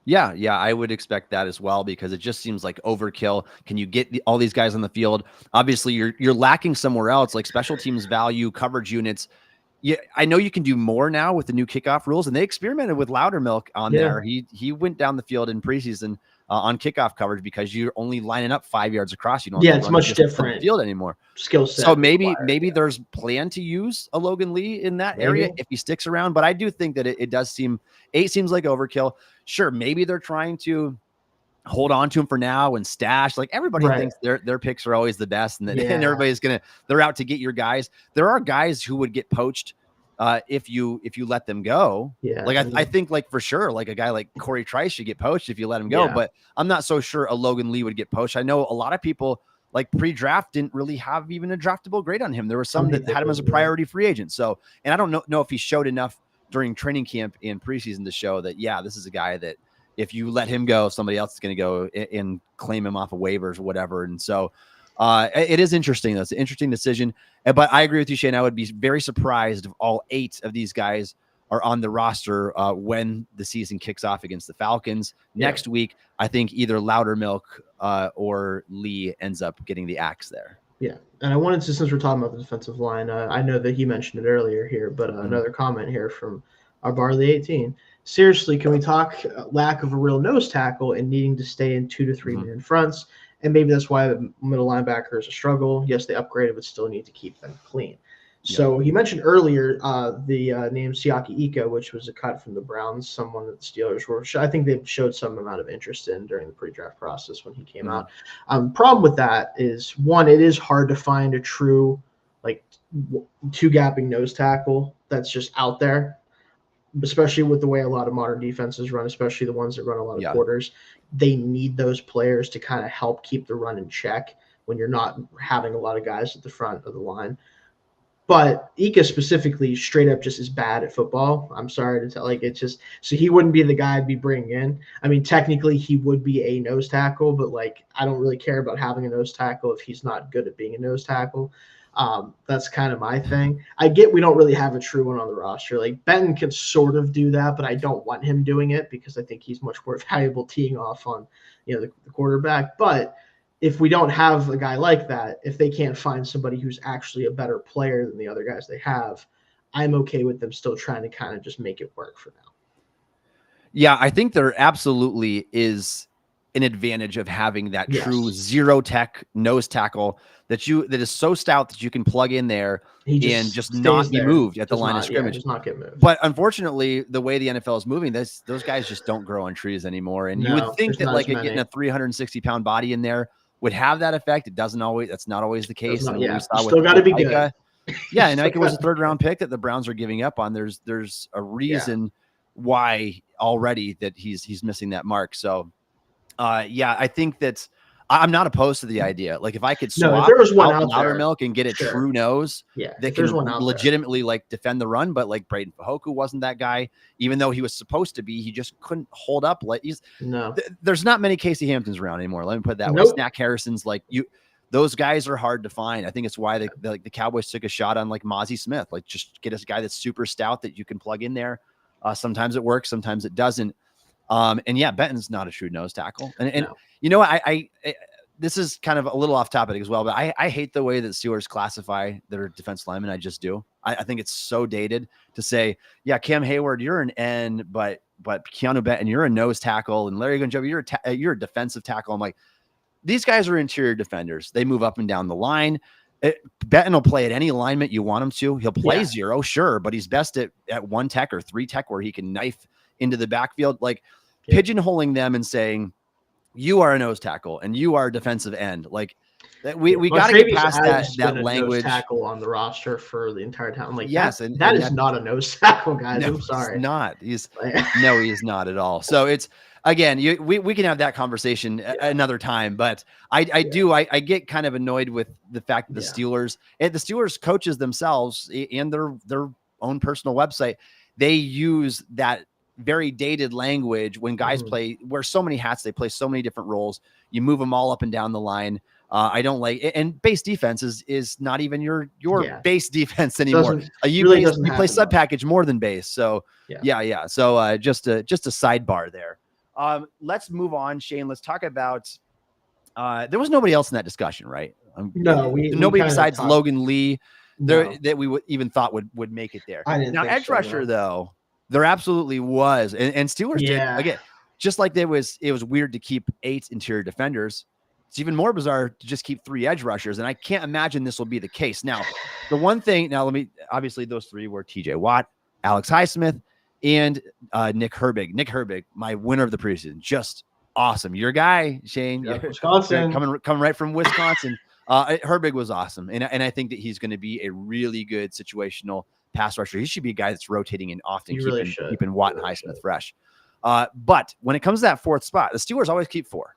Yeah, I would expect that as well, because it just seems like overkill. Can you get all these guys on the field? Obviously, you're lacking somewhere else, like special teams value, coverage units. Yeah, I know you can do more now with the new kickoff rules, and they experimented with Loudermilk on there. He went down the field in preseason on kickoff coverage, because you're only lining up 5 yards across. You don't. Yeah, it's much different field anymore. Skill set. So maybe there's plan to use a Logan Lee in that area if he sticks around. But I do think that it does seem 8 seems like overkill. Sure, maybe they're trying to hold on to him for now and stash. Like everybody thinks their picks are always the best, and and everybody's they're out to get your guys. There are guys who would get poached if you let them go. Yeah. Like I think like for sure, like a guy like Corey Trice should get poached if you let him go, but I'm not so sure a Logan Lee would get poached. I know a lot of people like pre-draft didn't really have even a draftable grade on him. There were some that had him as a priority free agent. So, and I don't know if he showed enough during training camp and preseason to show that, this is a guy that if you let him go, somebody else is going to go and claim him off of waivers or whatever. And so it is interesting. That's an interesting decision. But I agree with you, Shayne. I would be very surprised if all 8 of these guys are on the roster when the season kicks off against the Falcons next week. I think either Loudermilk or Lee ends up getting the axe there. Yeah, and I wanted to, since we're talking about the defensive line, I know that he mentioned it earlier here, but another comment here from our Barley 18. Seriously, can we talk lack of a real nose tackle and needing to stay in 2 to 3 man fronts? And maybe that's why the middle linebacker is a struggle. Yes, they upgraded, but still need to keep them clean. So he mentioned earlier the name Siaki Ika, which was a cut from the Browns, someone that the Steelers were. I think they showed some amount of interest in during the pre-draft process when he came out. Problem with that is, one, it is hard to find a true like two gapping nose tackle that's just out there, especially with the way a lot of modern defenses run, especially the ones that run a lot of quarters. They need those players to kind of help keep the run in check when you're not having a lot of guys at the front of the line. But Ika specifically straight up just is bad at football. I'm sorry to tell, it's just, so he wouldn't be the guy I'd be bringing in. I mean, technically he would be a nose tackle, but I don't really care about having a nose tackle if he's not good at being a nose tackle. That's kind of my thing. I get we don't really have a true one on the roster. Like Benton can sort of do that, but I don't want him doing it because I think he's much more valuable teeing off on, the quarterback. But if we don't have a guy like that, if they can't find somebody who's actually a better player than the other guys they have, I'm okay with them still trying to kind of just make it work for now. Yeah, I think there absolutely is an advantage of having that true zero tech nose tackle that is so stout that you can plug in there and just not be moved at the line of scrimmage. Just not get moved. But unfortunately, the way the NFL is moving, those guys just don't grow on trees anymore. And you would think that getting a 360-pound body in there would have that effect. It doesn't always. That's not always the case. And we saw still got to be good. Yeah, and Ika was a third-round pick that the Browns are giving up on. There's a reason why already that he's missing that mark. So, I think that I'm not opposed to the idea. Like if I could swap there was one out Loudermilk and get a true nose that can legitimately defend the run, but like Braden Fajoku wasn't that guy, even though he was supposed to be. He just couldn't hold up. There's not many Casey Hamptons around anymore. Let me put it that way. Snack Harrison's those guys are hard to find. I think it's why the Cowboys took a shot on Mozzie Smith. Just get a guy that's super stout that you can plug in there. Sometimes it works, sometimes it doesn't. Benton's not a true nose tackle. And you know what? I this is kind of a little off topic as well, but I hate the way that Steelers classify their defense linemen. I just do. I think it's so dated to say, Cam Hayward, you're an end, but Keanu Benton, you're a nose tackle, and Larry Gunjobi, you're a defensive tackle. I'm like, these guys are interior defenders. They move up and down the line. Benton will play at any alignment you want him to. He'll play zero, sure, but he's best at one tech or three tech where he can knife into the backfield. Pigeonholing them and saying, you are a nose tackle and you are a defensive end. We got to get past that language. Nose tackle on the roster for the entire time. That is not a nose tackle, guys. No, I'm sorry. He's not. He's not at all. So it's, again, we can have that conversation another time, but I get kind of annoyed with the fact that the Steelers coaches themselves and their own personal website, they use that very dated language when guys wear so many hats, they play so many different roles. You move them all up and down the line. I don't like it. And base defense is not even your base defense anymore. You play sub package more than base. So So just a sidebar there. Let's move on, Shayne. Let's talk about. There was nobody else in that discussion, right? Nobody besides Logan Lee that we even thought would make it there. Now, edge rusher though, there absolutely was, and Steelers did again. Just like it was weird to keep 8 interior defenders. It's even more bizarre to just keep 3 edge rushers, and I can't imagine this will be the case. Now, the one thing. Now, obviously those 3 were T.J. Watt, Alex Highsmith, and Nick Herbig. Nick Herbig, my winner of the preseason, just awesome. Your guy, Shayne, Wisconsin, coming right from Wisconsin. Herbig was awesome, and I think that he's going to be a really good situational pass rusher. He should be a guy that's rotating and often keeping Watt and Highsmith fresh. But when it comes to that 4th spot, the Steelers always keep 4.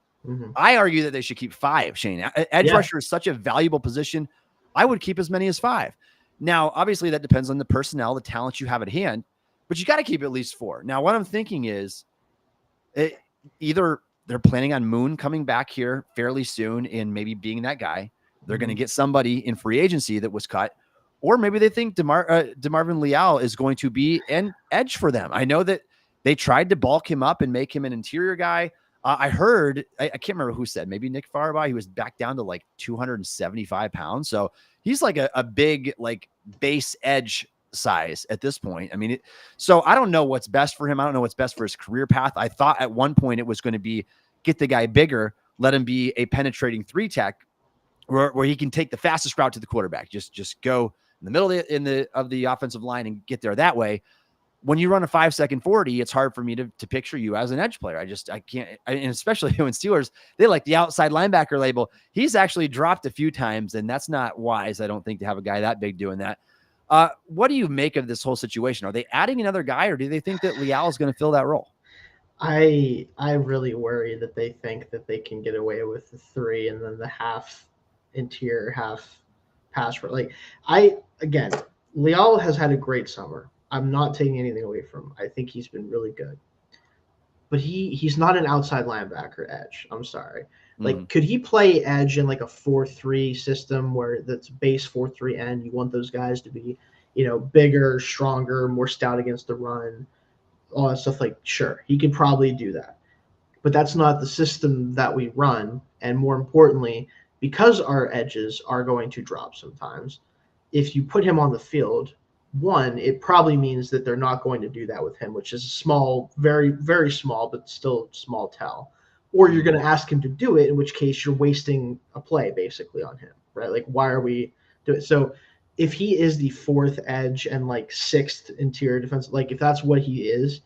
I argue that they should keep 5, Shayne. Edge rusher is such a valuable position. I would keep as many as 5. Now, obviously, that depends on the personnel, the talent you have at hand, but you got to keep at least 4. Now, what I'm thinking is either they're planning on Moon coming back here fairly soon and maybe being that guy. They're going to get somebody in free agency that was cut, or maybe they think DeMarvin Leal is going to be an edge for them. I know that they tried to bulk him up and make him an interior guy. I heard, I can't remember who said, maybe Nick Farbaugh, he was back down to like 275 pounds. So he's like a big, like base edge size at this point. I mean, so I don't know what's best for him. I don't know what's best for his career path. I thought at one point it was going to be get the guy bigger, let him be a penetrating 3-tech where he can take the fastest route to the quarterback. Just go in the middle of the offensive line and get there that way. When you run a 5-second 40, it's hard for me to picture you as an edge player. I can't, and especially when Steelers, they like the outside linebacker label. He's actually dropped a few times, and that's not wise, I don't think, to have a guy that big doing that. What do you make of this whole situation? Are they adding another guy, or do they think that Leal is going to fill that role? I really worry that they think that they can get away with the 3 and then the half interior, half pass. Like again, Leal has had a great summer. I'm not taking anything away from him. I think he's been really good. But he's not an outside linebacker edge. I'm sorry. Like, could he play edge in like a 4-3 system where that's base 4-3 end? You want those guys to be, bigger, stronger, more stout against the run, all that stuff. Like, sure, he could probably do that. But that's not the system that we run. And more importantly, because our edges are going to drop sometimes, if you put him on the field, one, it probably means that they're not going to do that with him, which is a small, very, very small, but still small tell. Or you're going to ask him to do it, in which case you're wasting a play basically on him, right? Like, why are we doing it? So if he is the 4th edge and like 6th interior defense, like if that's what he is,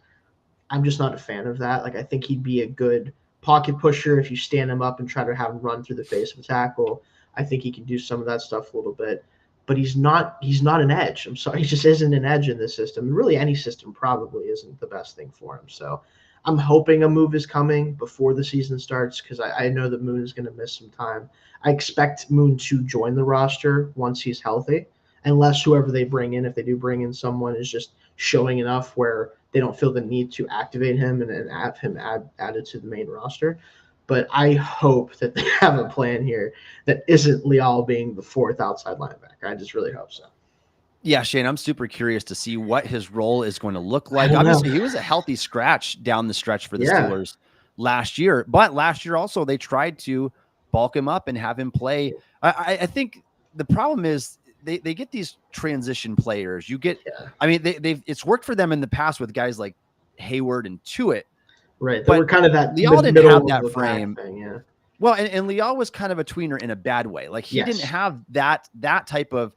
I'm just not a fan of that. Like, I think he'd be a good pocket pusher if you stand him up and try to have him run through the face of a tackle. I think he can do some of that stuff a little bit. But he's not an edge. I'm sorry. He just isn't an edge in this system. And really, any system probably isn't the best thing for him. So I'm hoping a move is coming before the season starts because I know that Moon is going to miss some time. I expect Moon to join the roster once he's healthy, unless whoever they bring in, if they do bring in someone, is just showing enough where they don't feel the need to activate him and have him added to the main roster. But I hope that they have a plan here that isn't Leal being the 4th outside linebacker. I just really hope so. Yeah, Shayne, I'm super curious to see what his role is going to look like. Obviously, he was a healthy scratch down the stretch for the Steelers last year. But last year also, they tried to bulk him up and have him play. I think the problem is they get these transition players. You get, I mean, it's worked for them in the past with guys like Hayward and Tuitt. Right. They were kind of that Leal didn't have that frame. Thing, yeah. Well, and Leal was kind of a tweener in a bad way. Like he didn't have that type of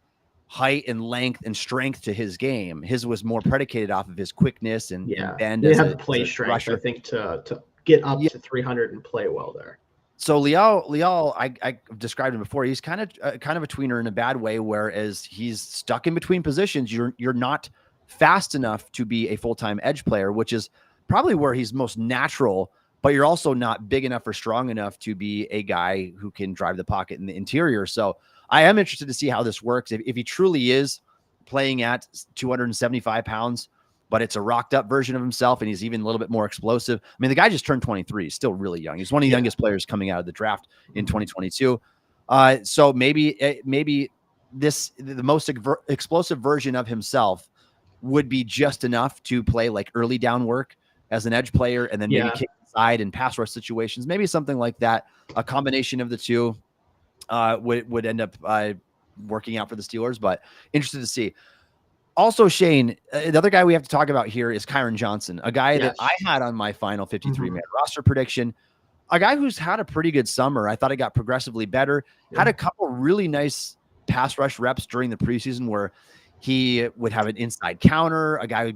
height and length and strength to his game. His was more predicated off of his quickness and bend. He had play strength, rusher. I think, to get up to 300 and play well there. So Leal, I described him before. He's kind of a tweener in a bad way, whereas he's stuck in between positions. You're not fast enough to be a full-time edge player, which is probably where he's most natural, but you're also not big enough or strong enough to be a guy who can drive the pocket in the interior. So I am interested to see how this works. If he truly is playing at 275 pounds, but it's a rocked up version of himself and he's even a little bit more explosive. I mean, the guy just turned 23. He's still really young. He's one of the youngest players coming out of the draft in 2022. So maybe the most explosive version of himself would be just enough to play like early down work as an edge player and then maybe kick inside in pass rush situations, maybe something like that. A combination of the two would end up working out for the Steelers, but interested to see. Also, Shayne, the other guy we have to talk about here is Kyron Johnson, a guy that I had on my final 53-man roster prediction, a guy who's had a pretty good summer. I thought it got progressively better, had a couple really nice pass rush reps during the preseason where he would have an inside counter, a guy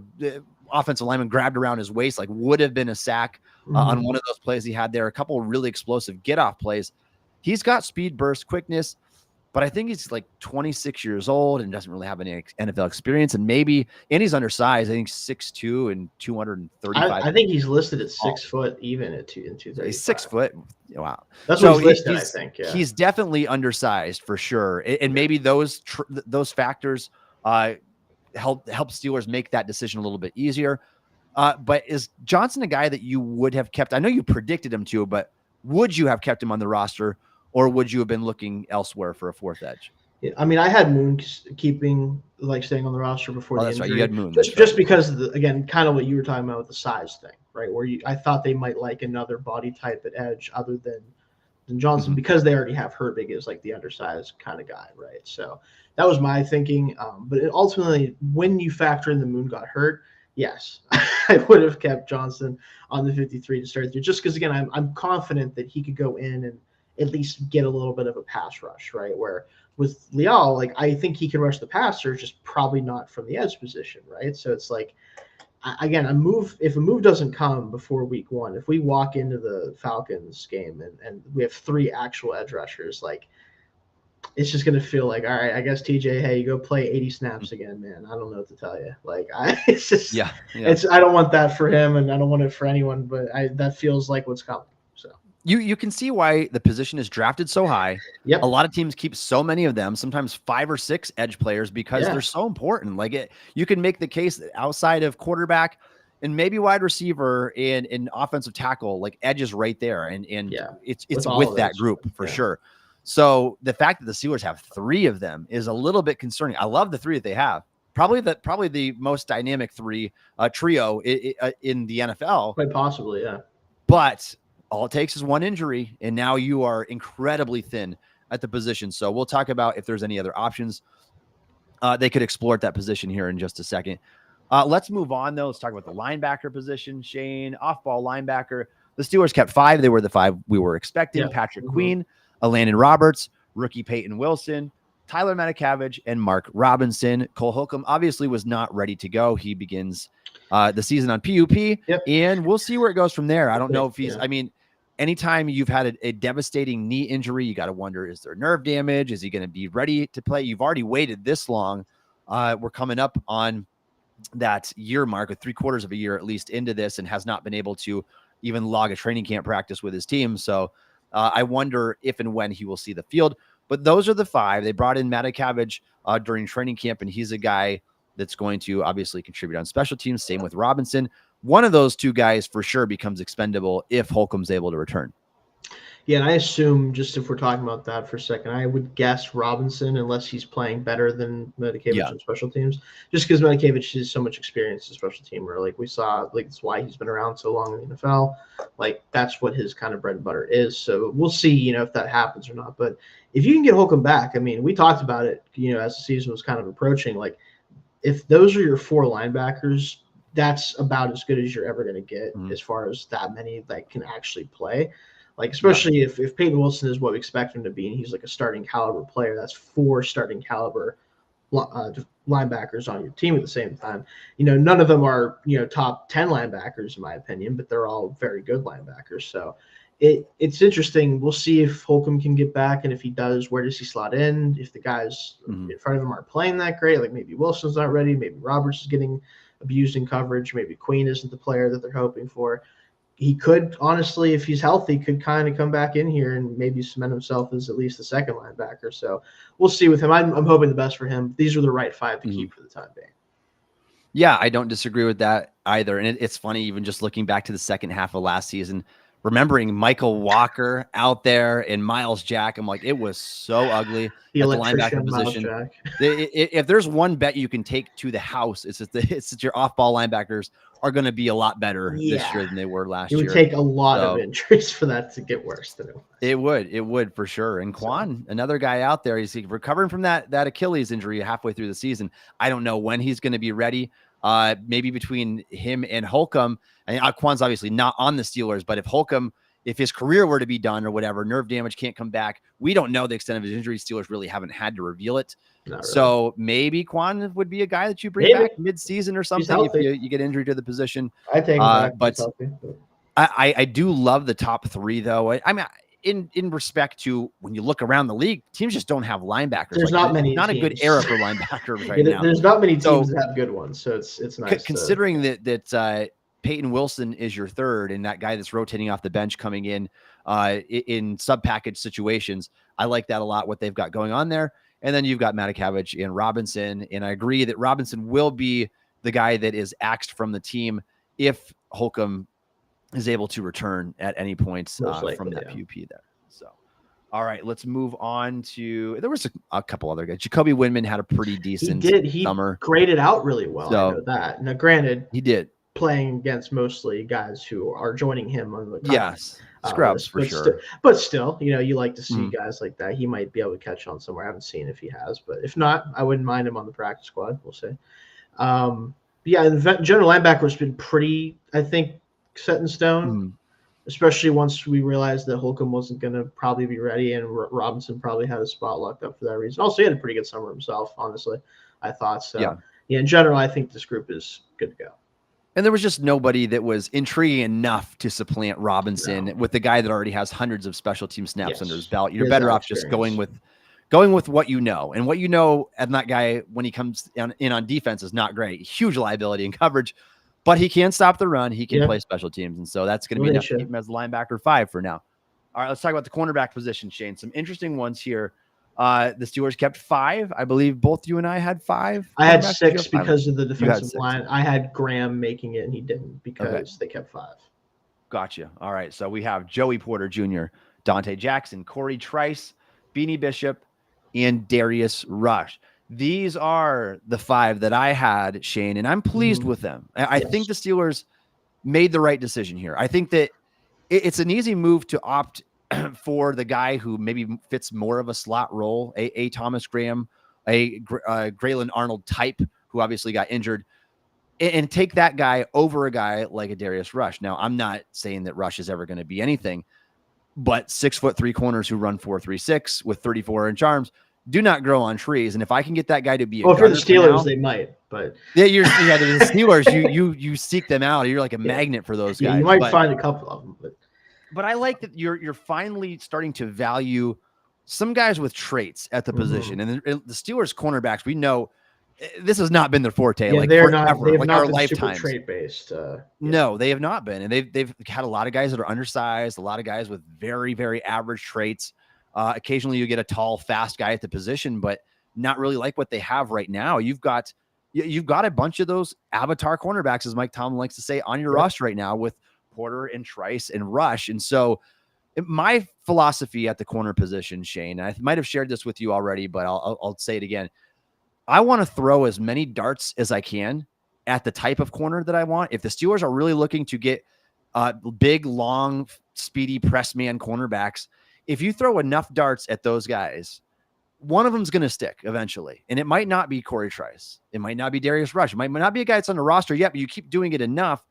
offensive lineman grabbed around his waist, like would have been a sack on one of those plays he had there. A couple of really explosive get-off plays. He's got speed, burst, quickness, but I think he's like 26 years old and doesn't really have any NFL experience. And he's undersized. I think 6'2" and 235. I think he's listed at 6 foot even in 235. He's 6 foot. Wow. That's what he's listed, I think. Yeah. He's definitely undersized for sure. And maybe those factors help Steelers make that decision a little bit easier. But is Johnson a guy that you would have kept? I know you predicted him to, but would you have kept him on the roster, or would you have been looking elsewhere for a 4th edge? Yeah, I mean, I had Moon staying on the roster before the injury. That's right. You had Moon. Just because, again, kind of what you were talking about with the size thing, right? I thought they might like another body type at edge other than Johnson because they already have Herbig as like the undersized kind of guy, right? So that was my thinking. But ultimately, when you factor in the Moon got hurt, yes, I would have kept Johnson on the 53 to start through, just because again, I'm confident that he could go in and at least get a little bit of a pass rush, right? Where with Leal, like I think he can rush the passer, just probably not from the edge position, right? So it's like, again, if a move doesn't come before week 1, if we walk into the Falcons game and we have 3 actual edge rushers, like it's just gonna feel like, all right, I guess TJ, hey, you go play 80 snaps again, man. I don't know what to tell you. Like it's just I don't want that for him, and I don't want it for anyone, but that feels like what's coming. So you can see why the position is drafted so high. Yep. A lot of teams keep so many of them, sometimes 5 or 6 edge players because they're so important. Like you can make the case that outside of quarterback and maybe wide receiver and offensive tackle, like edge is right there. And it's with that group for sure. So the fact that the Steelers have 3 of them is a little bit concerning. I love the 3 that they have. Probably the most dynamic 3 trio in the NFL. Quite possibly, yeah. But all it takes is one injury, and now you are incredibly thin at the position. So we'll talk about if there's any other options they could explore at that position here in just a second. Let's move on, though. Let's talk about the linebacker position. Shayne, off-ball linebacker. The Steelers kept 5. They were the 5 we were expecting. Patrick Queen, Landon Roberts, rookie Peyton Wilson, Tyler Matakavich, and Mark Robinson. Cole Holcomb obviously was not ready to go. He begins the season on PUP, and we'll see where it goes from there. I don't know if he's – I mean, anytime you've had a devastating knee injury, you got to wonder, is there nerve damage? Is he going to be ready to play? You've already waited this long. We're coming up on that year mark, with 3/4 of a year at least into this, and has not been able to even log a training camp practice with his team. So I wonder if and when he will see the field. But those are the 5. They brought in Matakavich during training camp, and he's a guy that's going to obviously contribute on special teams. Same with Robinson. One of those 2 guys for sure becomes expendable if Holcomb's able to return. Yeah, and I assume, just if we're talking about that for a second, I would guess Robinson, unless he's playing better than Matakavich on special teams, just because Matakavich has so much experience as a special teamer. Like we saw, like that's why he's been around so long in the NFL. Like that's what his kind of bread and butter is. So we'll see, if that happens or not. But if you can get Holcomb back, I mean, we talked about it, as the season was kind of approaching. Like if those are your 4 linebackers, that's about as good as you're ever going to get as far as that many that can actually play. Like, especially if Peyton Wilson is what we expect him to be, and he's like a starting caliber player, that's 4 starting caliber linebackers on your team at the same time. None of them are, top 10 linebackers in my opinion, but they're all very good linebackers. So it's interesting. We'll see if Holcomb can get back, and if he does, where does he slot in? If the guys in front of him aren't playing that great, like maybe Wilson's not ready, maybe Roberts is getting abused in coverage, maybe Queen isn't the player that they're hoping for. He could, honestly, if he's healthy, could kind of come back in here and maybe cement himself as at least the second linebacker. So we'll see with him. I'm hoping the best for him. These are the right 5 to keep for the time being. Yeah, I don't disagree with that either. And it's funny, even just looking back to the second half of last season, remembering Michael Walker out there and Miles Jack. I'm like, it was so ugly at the linebacker position. If there's one bet you can take to the house, it's that your off-ball linebackers are going to be a lot better this year than they were last year. It would take a lot of injuries for that to get worse than it was. It would for sure. And Quan, another guy out there, he's recovering from that Achilles injury halfway through the season. I don't know when he's going to be ready. Maybe between him and Holcomb, and Quan's obviously not on the Steelers, but if his career were to be done or whatever, nerve damage can't come back. We don't know the extent of his injury. Steelers really haven't had to reveal it. Really. So maybe Quan would be a guy that you bring back mid-season or something if you get injured to the position. I take him back. But I do love the top 3, though. I mean, in respect to when you look around the league, teams just don't have linebackers. There's not many. Not teams. A good era for linebackers right now. There's not many teams that have good ones, so it's nice. Considering that Peyton Wilson is your 3rd, and that guy that's rotating off the bench coming in sub-package situations, I like that a lot. What they've got going on there, and then you've got Matakavich and Robinson, and I agree that Robinson will be the guy that is axed from the team if Holcomb is able to return at any point from that PUP there. So, all right, let's move on to, there was a couple other guys. Jacoby Windman had a pretty decent summer. He graded out really well. So, I know that. Now, granted, he did. playing against mostly guys who are joining him on the scrubs list. for But sure. But still, you like to see Mhm. guys like that. He might be able to catch on somewhere. I haven't seen if he has, but if not, I wouldn't mind him on the practice squad. We'll see. Yeah, and general linebacker has been pretty, I think, set in stone. Mhm. Especially once we realized that Holcomb wasn't going to probably be ready, and Robinson probably had a spot locked up for that reason. Also, he had a pretty good summer himself, honestly, I thought. So, yeah, in general, I think this group is good to go. And there was just nobody that was intriguing enough to supplant Robinson with the guy that already has hundreds of special team snaps under his belt. You're better off just going with what you know. And what you know, and that guy, when he comes in on defense, is not great. Huge liability in coverage, but he can stop the run. He can play special teams. And so that's going to be enough to keep him as the linebacker 5 for now. All right, let's talk about the cornerback position, Shayne. Some interesting ones here. The Steelers kept 5. I believe both you and I had 5. I had 6 because of the defensive line. I had Graham making it, and he didn't because they kept 5. Gotcha. All right, so we have Joey Porter Jr., Dante Jackson, Corey Trice, Beanie Bishop, and Darius Rush. These are the 5 that I had, Shayne, and I'm pleased with them. I think the Steelers made the right decision here. I think that it's an easy move to opt for the guy who maybe fits more of a slot role, a Thomas Graham, a Grayland Arnold type, who obviously got injured, and take that guy over a guy like a Darius Rush. Now, I'm not saying that Rush is ever going to be anything, but 6'3" corners who run 4.36 with 34-inch arms do not grow on trees. And if I can get that guy to be if you're the Steelers, they might. But the Steelers, you seek them out. You're like a magnet for those guys. Yeah, you might find a couple of them, but I like that you're finally starting to value some guys with traits at the position. And the Steelers cornerbacks, we know this has not been their forte. Yeah, like they're forever, not. They've like not our been lifetimes. super trait based. No, they have not been, and they've had a lot of guys that are undersized, a lot of guys with very, very average traits. Occasionally, you get a tall, fast guy at the position, but not really like what they have right now. You've got a bunch of those avatar cornerbacks, as Mike Tomlin likes to say, on your roster right now with Porter and Trice and Rush. And so my philosophy at the corner position, Shayne, I might have shared this with you already, but I'll say it again. I want to throw as many darts as I can at the type of corner that I want. If the Steelers are really looking to get big, long, speedy press man cornerbacks, if you throw enough darts at those guys, one of them's going to stick eventually. And it might not be Corey Trice. It might not be Darius Rush. It might not be a guy that's on the roster yet, but you keep doing it enough,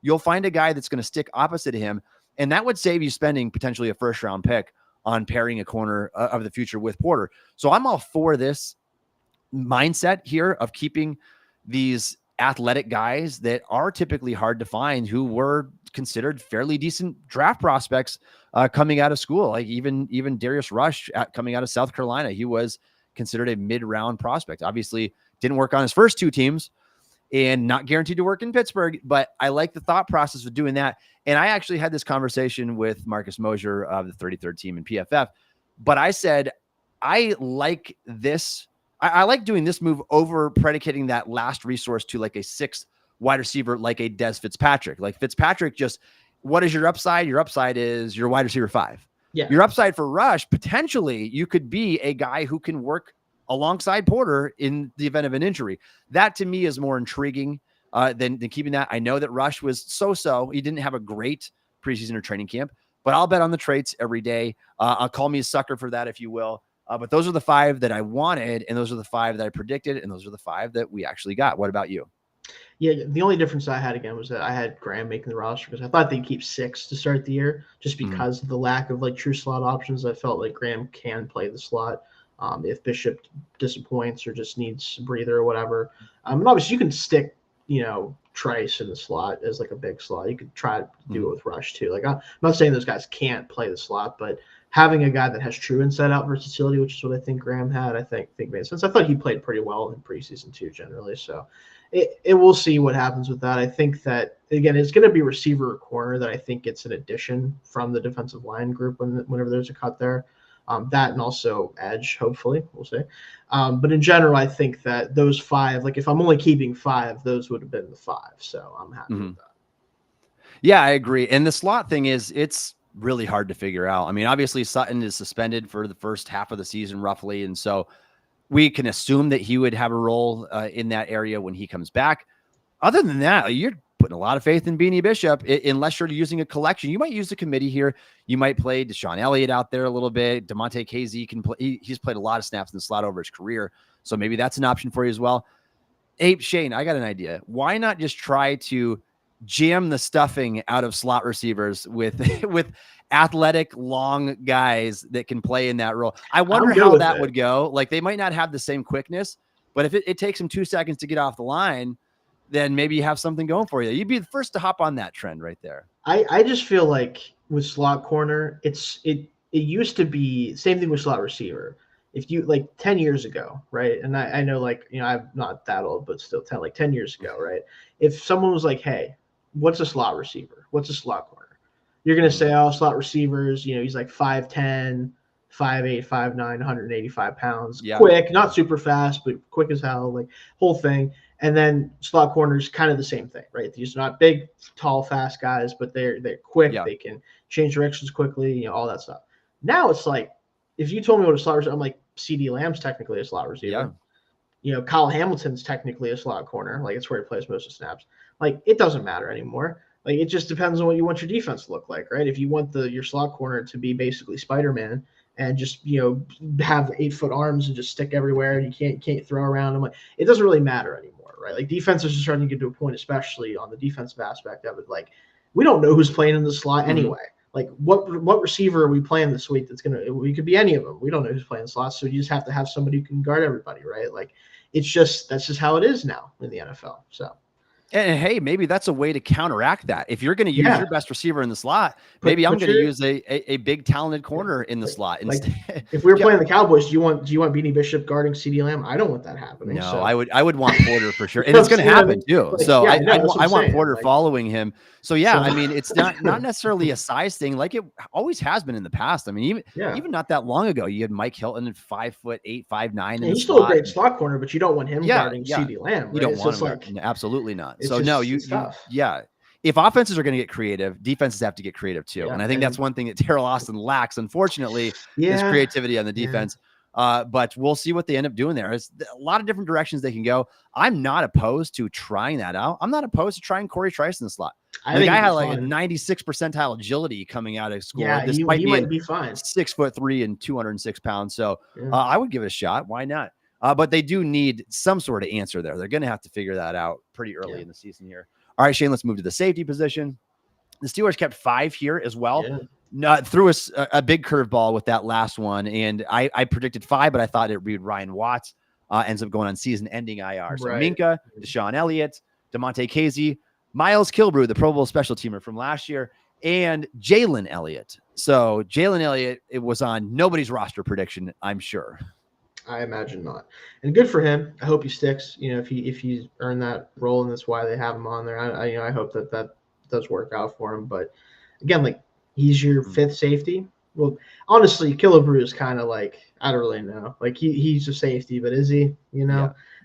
you'll find a guy that's going to stick opposite of him. And that would save you spending potentially a first-round pick on pairing a corner of the future with Porter. So I'm all for this mindset here of keeping these athletic guys that are typically hard to find, who were considered fairly decent draft prospects coming out of school. Like even Darius Rush coming out of South Carolina, he was considered a mid-round prospect. Obviously didn't work on his first 2 teams and not guaranteed to work in Pittsburgh, but I like the thought process of doing that. And I actually had this conversation with Marcus Mosher of the 33rd team in PFF, but I said, I like this. I like doing this move over predicating that last resource to like a 6th wide receiver, like a Des Fitzpatrick. Like Fitzpatrick, just what is your upside? Your upside is your wide receiver 5. Yeah. Your upside for Rush, potentially you could be a guy who can work alongside Porter in the event of an injury. That to me is more intriguing than keeping that. I know that Rush was so-so. He didn't have a great preseason or training camp, but I'll bet on the traits every day. I'll call me a sucker for that, if you will. But those are the 5 that I wanted, and those are the 5 that I predicted, and those are the 5 that we actually got. What about you? Yeah, the only difference I had again was that I had Graham making the roster because I thought they'd keep 6 to start the year, just because of the lack of like true slot options. I felt like Graham can play the slot if Bishop disappoints or just needs a breather or whatever. And obviously you can stick, Trice in the slot as like a big slot. You could try to do it with Rush too. Like I'm not saying those guys can't play the slot, but having a guy that has true inside out versatility, which is what I think Graham had, I think made sense. I thought he played pretty well in preseason too, generally. So it will see what happens with that. I think that again, it's going to be receiver or corner that I think gets an addition from the defensive line group whenever there's a cut there. That and also edge, hopefully, we'll see. But in general, I think that those 5, like if I'm only keeping 5, those would have been the 5. So I'm happy with that. Yeah, I agree. And the slot thing it's really hard to figure out. I mean, obviously Sutton is suspended for the first half of the season roughly. And so we can assume that he would have a role in that area when he comes back. Other than that, you're putting a lot of faith in Beanie Bishop. Unless you're using a collection, you might use a committee here. You might play Deshaun Elliott out there a little bit. DeMonte KZ can play. He's played a lot of snaps in the slot over his career. So maybe that's an option for you as well. Hey, Shayne, I got an idea. Why not just try to jam the stuffing out of slot receivers with athletic, long guys that can play in that role? I wonder how that would go. Like, they might not have the same quickness, but if it takes them 2 seconds to get off the line, then maybe you have something going for you. You'd be the first to hop on that trend right there. I just feel like with slot corner, it used to be same thing with slot receiver. If you like 10 years ago, right? And I know, like, I'm not that old, but still 10 years ago, right? If someone was like, hey, what's a slot receiver? What's a slot corner? You're going to say, oh, slot receivers, he's like 5'10", 5'8", 5'9", 185 pounds. Yeah. Quick, not super fast, but quick as hell, like whole thing. And then slot corners, kind of the same thing, right? These are not big, tall, fast guys, but they're quick. Yeah. They can change directions quickly, all that stuff. Now it's like, if you told me what a slot receiver, I'm like, CD Lamb's technically a slot receiver. Yeah. Kyle Hamilton's technically a slot corner. Like, it's where he plays most of the snaps. Like, it doesn't matter anymore. Like, it just depends on what you want your defense to look like, right? If you want your slot corner to be basically Spider-Man and just, have 8-foot arms and just stick everywhere and you can't throw around them, like, it doesn't really matter anymore, right? Like, defenses are starting to get to a point, especially on the defensive aspect of it. Like, we don't know who's playing in the slot anyway. Like, what receiver are we playing this week we could be any of them. We don't know who's playing slots, so you just have to have somebody who can guard everybody, right? Like, that's just how it is now in the NFL. So, and hey, maybe that's a way to counteract that. If you're going to use your best receiver in the slot, maybe I'm going to use a big talented corner in the slot instead. Like, if we were playing the Cowboys, do you want Beanie Bishop guarding CeeDee Lamb? I don't want that happening. No, so. I would want Porter for sure, and it's going to happen too. Like, so I want Porter following him. So I mean, it's not necessarily a size thing, like it always has been in the past. I mean, even not that long ago, you had Mike Hilton at 5'8", 5'9", and he's still a great slot corner, but you don't want him guarding CeeDee Lamb. Right? You don't want him, absolutely not. So no, if offenses are going to get creative, defenses have to get creative too. And I think that's one thing that Terrell Austin lacks, unfortunately, is creativity on the defense. But we'll see what they end up doing there. There's a lot of different directions they can go. I'm not opposed to trying that out. I'm not opposed to trying Corey Trice in the slot. I had like a 96 percentile agility coming out of school. Yeah, he might be fine. 6'3" and 206 pounds. So I would give it a shot. Why not? But they do need some sort of answer there. They're going to have to figure that out pretty early in the season here. All right, Shayne, let's move to the safety position. The Steelers kept 5 here as well. Threw us a big curveball with that last one. And I predicted 5, but I thought it would be Ryan Watts. Ends up going on season-ending IR. So Minka, Deshaun Elliott, DeMonte KZ, Miles Kilbrew, the Pro Bowl special teamer from last year, and Jalen Elliott. So Jalen Elliott, it was on nobody's roster prediction, I'm sure. I imagine not. And good for him. I hope he sticks. If he's earned that role, and that's why they have him on there. I hope that does work out for him. But again, like, he's your 5th safety. Well, honestly, Killebrew is kind of like, I don't really know. Like, he's a safety, but is he?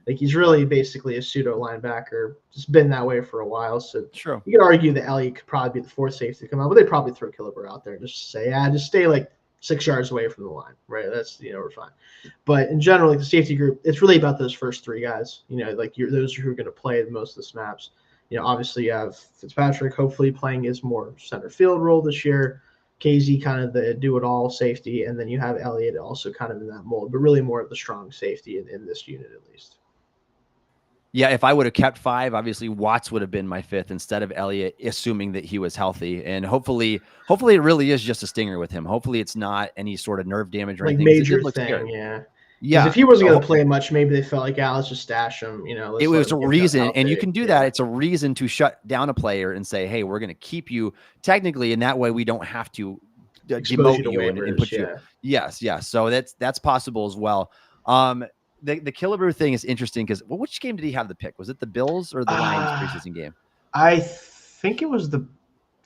Like, he's really basically a pseudo linebacker. Just been that way for a while. So sure, you could argue that Elliott could probably be the 4th safety to come out, but they'd probably throw Killebrew out there and just say, just stay like 6 yards away from the line, right? That's, we're fine. But in general, like, the safety group, it's really about those first 3 guys, like those who are going to play most of the snaps. Obviously you have Fitzpatrick hopefully playing his more center field role this year. KZ kind of the do-it-all safety, and then you have Elliott also kind of in that mold, but really more of the strong safety in this unit at least. Yeah, if I would have kept 5, obviously Watts would have been my 5th instead of Elliott, assuming that he was healthy. And hopefully it really is just a stinger with him. Hopefully it's not any sort of nerve damage or anything. Major thing, yeah. If he wasn't going to play much, maybe they felt like, let's just stash him. It was a reason, and you can do that. It's a reason to shut down a player and say, hey, we're going to keep you technically, and that way we don't have to demote you and put you. Yes. So that's possible as well. The Killebrew thing is interesting because which game did he have the pick? Was it the Bills or the Lions preseason game? I think it was the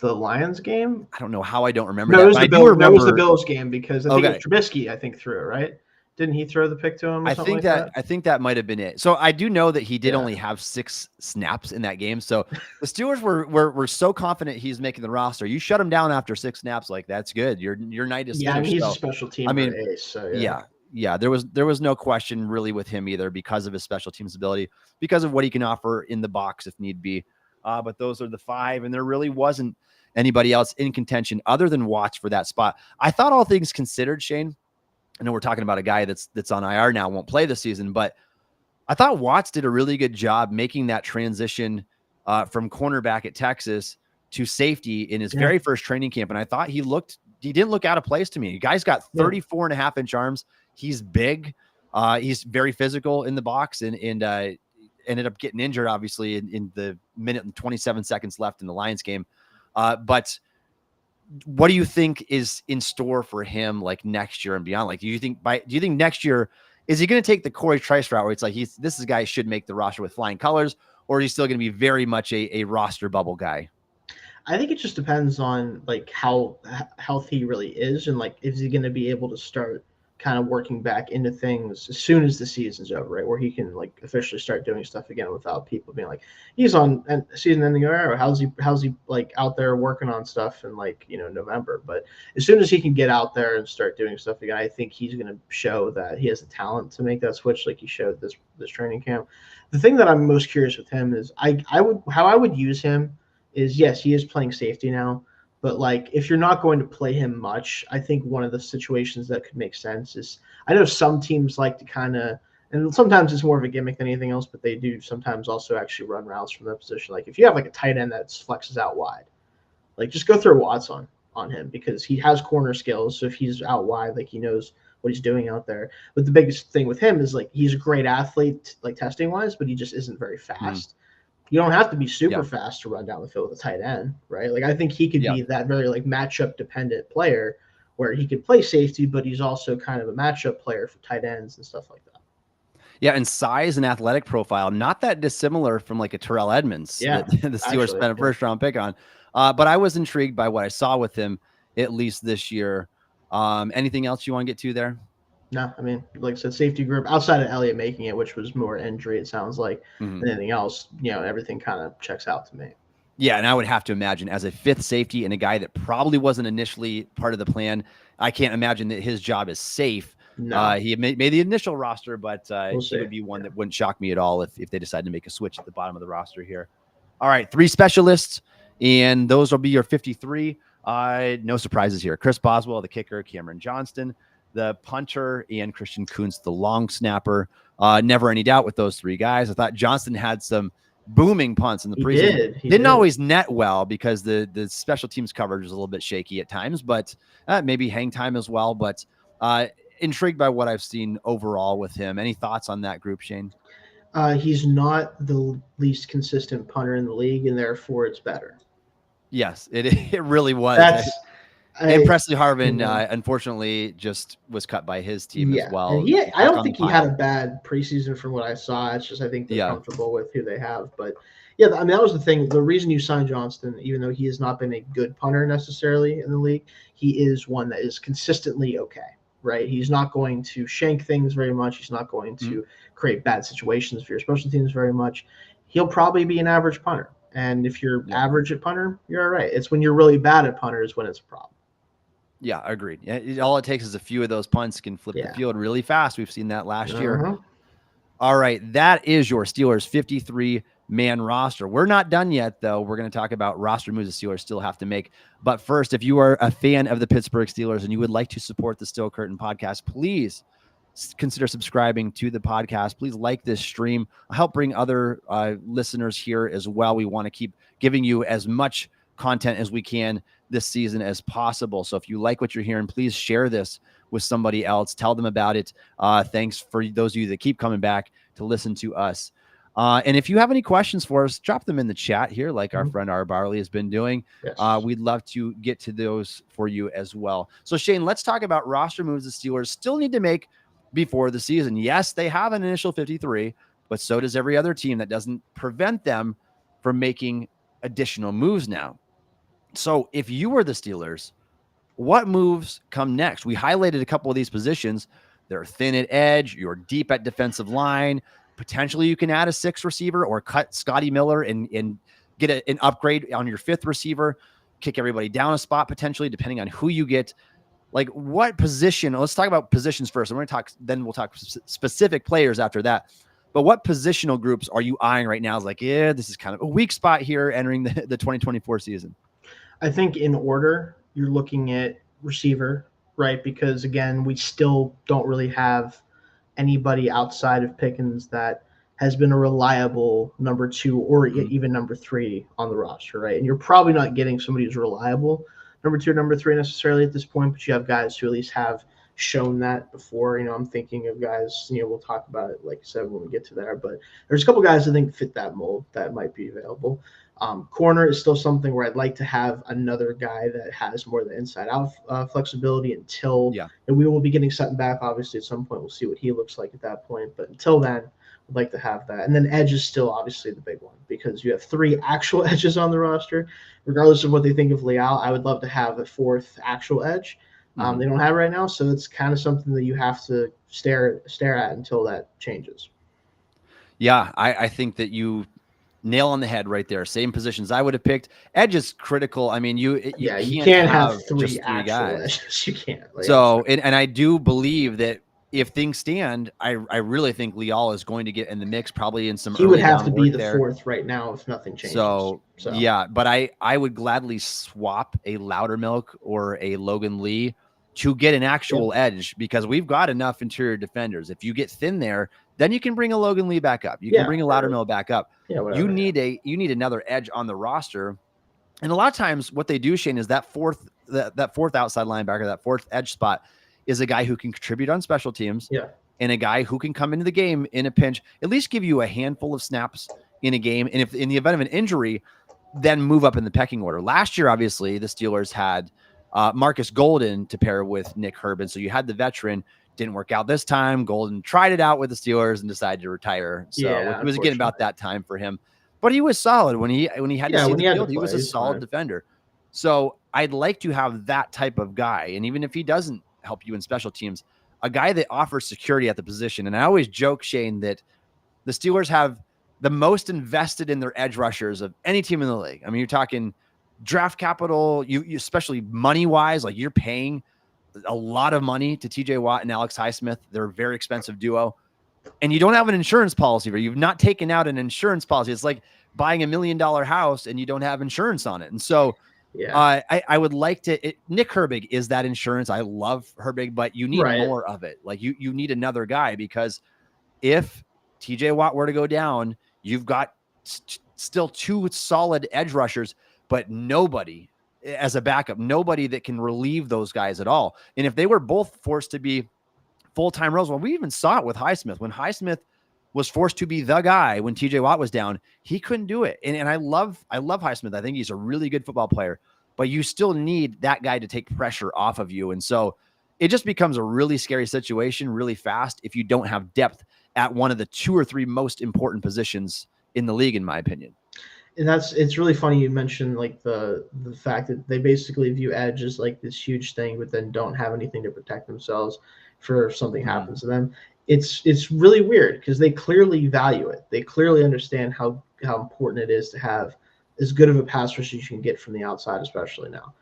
Lions game. I don't know how I don't remember that. That was the Bills game because I think it was Trubisky, threw it, right? Didn't he throw the pick to him? I think that might have been it. So I do know that he did only have 6 snaps in that game. So the Steelers were so confident he's making the roster. You shut him down after 6 snaps, like, that's good. Your night is finished. He's a special team. Ace, so yeah, there was no question really with him either because of his special teams ability, because of what he can offer in the box if need be. but those are the 5, and there really wasn't anybody else in contention other than Watts for that spot. I thought, all things considered, Shayne, I know we're talking about a guy that's on IR now, won't play this season, but I thought Watts did a really good job making that transition from cornerback at Texas to safety in his very first training camp. And I thought he didn't look out of place to me. The guy's got 34.5-inch arms. He's big. He's very physical in the box, and ended up getting injured, obviously, in the minute and 27 seconds left in the Lions game. But what do you think is in store for him, like next year and beyond? Like, do you think next year, is he going to take the Corey Trice route where it's like, this guy should make the roster with flying colors, or is he still going to be very much a roster bubble guy? I think it just depends on like how healthy he really is, and like, is he going to be able to start kind of working back into things as soon as the season's over, right? Where he can like officially start doing stuff again without people being like, he's on season ending or how's he like out there working on stuff in like, November. But as soon as he can get out there and start doing stuff again, I think he's going to show that he has the talent to make that switch like he showed this training camp. The thing that I'm most curious with him is how I would use him is, yes, he is playing safety now. But like, if you're not going to play him much, I think one of the situations that could make sense is, I know some teams like to kind of, and sometimes it's more of a gimmick than anything else, but they do sometimes also actually run routes from that position. Like if you have like a tight end that flexes out wide, like just go throw Watts on him, because he has corner skills. So if he's out wide, like he knows what he's doing out there. But the biggest thing with him is like, he's a great athlete, like testing wise, but he just isn't very fast. You don't have to be super fast to run down the field with a tight end, right? Like I think he could be that very like matchup dependent player where he could play safety, but he's also kind of a matchup player for tight ends and stuff like that. Yeah, and size and athletic profile, not that dissimilar from like a Terrell Edmonds that the Steelers spent a first-round pick on. But I was intrigued by what I saw with him, at least this year. Anything else you want to get to there? No, I mean, like I said, safety group outside of Elliott making it, which was more injury, it sounds like, than anything else, everything kind of checks out to me. Yeah, and I would have to imagine as a fifth safety and a guy that probably wasn't initially part of the plan, I can't imagine that his job is safe. No. He made the initial roster, but he would be one that wouldn't shock me at all if they decided to make a switch at the bottom of the roster here. All right, 3 specialists, and those will be your 53. No surprises here. Chris Boswell, the kicker, Cameron Johnston, the punter, and Christian Kuntz, the long snapper. Never any doubt with those 3 guys. I thought Johnston had some booming punts in the preseason. He didn't always net well because the special teams coverage was a little bit shaky at times, but maybe hang time as well. But intrigued by what I've seen overall with him. Any thoughts on that group, Shayne? He's not the least consistent punter in the league, and therefore it's better. Yes, it really was. And Presley Harvin, unfortunately, just was cut by his team as well. I don't think he had a bad preseason from what I saw. It's just I think they're comfortable with who they have. But, I mean, that was the thing. The reason you signed Johnston, even though he has not been a good punter necessarily in the league, he is one that is consistently okay, right? He's not going to shank things very much. He's not going to create bad situations for your special teams very much. He'll probably be an average punter. And if you're average at punter, you're all right. It's when you're really bad at punter is when it's a problem. Yeah, agreed. All it takes is a few of those punts can flip the field really fast. We've seen that last year. All right, that is your Steelers 53-man roster. We're not done yet, though. We're going to talk about roster moves the Steelers still have to make. But first, if you are a fan of the Pittsburgh Steelers and you would like to support the Steel Curtain podcast, please consider subscribing to the podcast. Please like this stream. I'll help bring other listeners here as well. We want to keep giving you as much content as we can this season as possible. So if you like what you're hearing, please share this with somebody else. Tell them about it. Thanks for those of you that keep coming back to listen to us. And if you have any questions for us, drop them in the chat here, like our friend R. Barley has been doing. Yes. We'd love to get to those for you as well. So Shayne, let's talk about roster moves the Steelers still need to make before the season. Yes, they have an initial 53, but so does every other team. That doesn't prevent them from making additional moves now. So if you were the Steelers, what moves come next? We highlighted a couple of these positions. They're thin at edge. You're deep at defensive line. Potentially you can add a 6th receiver or cut Scotty Miller and get an upgrade on your 5th receiver, kick everybody down a spot potentially, depending on who you get. Like what position? Let's talk about positions first. And then we'll talk specific players after that. But what positional groups are you eyeing right now? Is like, yeah, this is kind of a weak spot here entering the 2024 season. I think in order, you're looking at receiver, right? Because again, we still don't really have anybody outside of Pickens that has been a reliable number 2 or even number 3 on the roster, right? And you're probably not getting somebody who's reliable number 2 or number 3 necessarily at this point, but you have guys who at least have shown that before. I'm thinking of guys, we'll talk about it, like I said, when we get to there, but there's a couple guys I think fit that mold that might be available. Corner is still something where I'd like to have another guy that has more of the inside out flexibility until and we will be getting Sutton back. Obviously, at some point, we'll see what he looks like at that point. But until then, I'd like to have that. And then edge is still obviously the big one because you have 3 actual edges on the roster. Regardless of what they think of Leal, I would love to have a 4th actual edge. They don't have it right now, so it's kind of something that you have to stare at until that changes. Yeah, I think that you nail on the head right there. Same positions I would have picked. Edge is critical. I mean, you can't have 3 actual edges. You can't. So, and I do believe that if things stand, I really think Leal is going to get in the mix, probably in some. He would have to be the 4th right now if nothing changes. So yeah, but I would gladly swap a Loudermilk or a Logan Lee to get an actual edge because we've got enough interior defenders. If you get thin there, then you can bring a Logan Lee back up. You can bring a Loudermilk back up. You need another edge on the roster. And a lot of times what they do, Shayne, is that fourth outside linebacker, that 4th edge spot is a guy who can contribute on special teams and a guy who can come into the game in a pinch, at least give you a handful of snaps in a game. And if in the event of an injury, then move up in the pecking order. Last year, obviously, the Steelers had Marcus Golden to pair with Nick Herbin. So you had the veteran. Didn't work out this time. Golden tried it out with the Steelers and decided to retire. So it was again about that time for him. But he was solid when he had to see the field. He was a solid defender. So I'd like to have that type of guy. And even if he doesn't help you in special teams, a guy that offers security at the position. And I always joke, Shayne, that the Steelers have the most invested in their edge rushers of any team in the league. I mean, you're talking draft capital, you especially money-wise, like you're paying a lot of money to TJ Watt and Alex Highsmith. They're a very expensive duo. And you don't have an insurance policy, or you've not taken out an insurance policy. It's like buying $1 million house and you don't have insurance on it. And so I would like to, Nick Herbig is that insurance. I love Herbig, but you need more of it. Like you need another guy, because if TJ Watt were to go down, you've got still 2 solid edge rushers, but nobody as a backup, nobody that can relieve those guys at all. And if they were both forced to be full-time roles, well, we even saw it with Highsmith. When Highsmith was forced to be the guy when TJ Watt was down, he couldn't do it. And I love Highsmith. I think he's a really good football player, but you still need that guy to take pressure off of you. And so it just becomes a really scary situation really fast if you don't have depth at one of the 2 or 3 most important positions in the league, in my opinion. And it's really funny you mentioned like the fact that they basically view edge as like this huge thing, but then don't have anything to protect themselves for if something happens to them. It's really weird because they clearly value it. They clearly understand how important it is to have as good of a pass rush as you can get from the outside, especially now.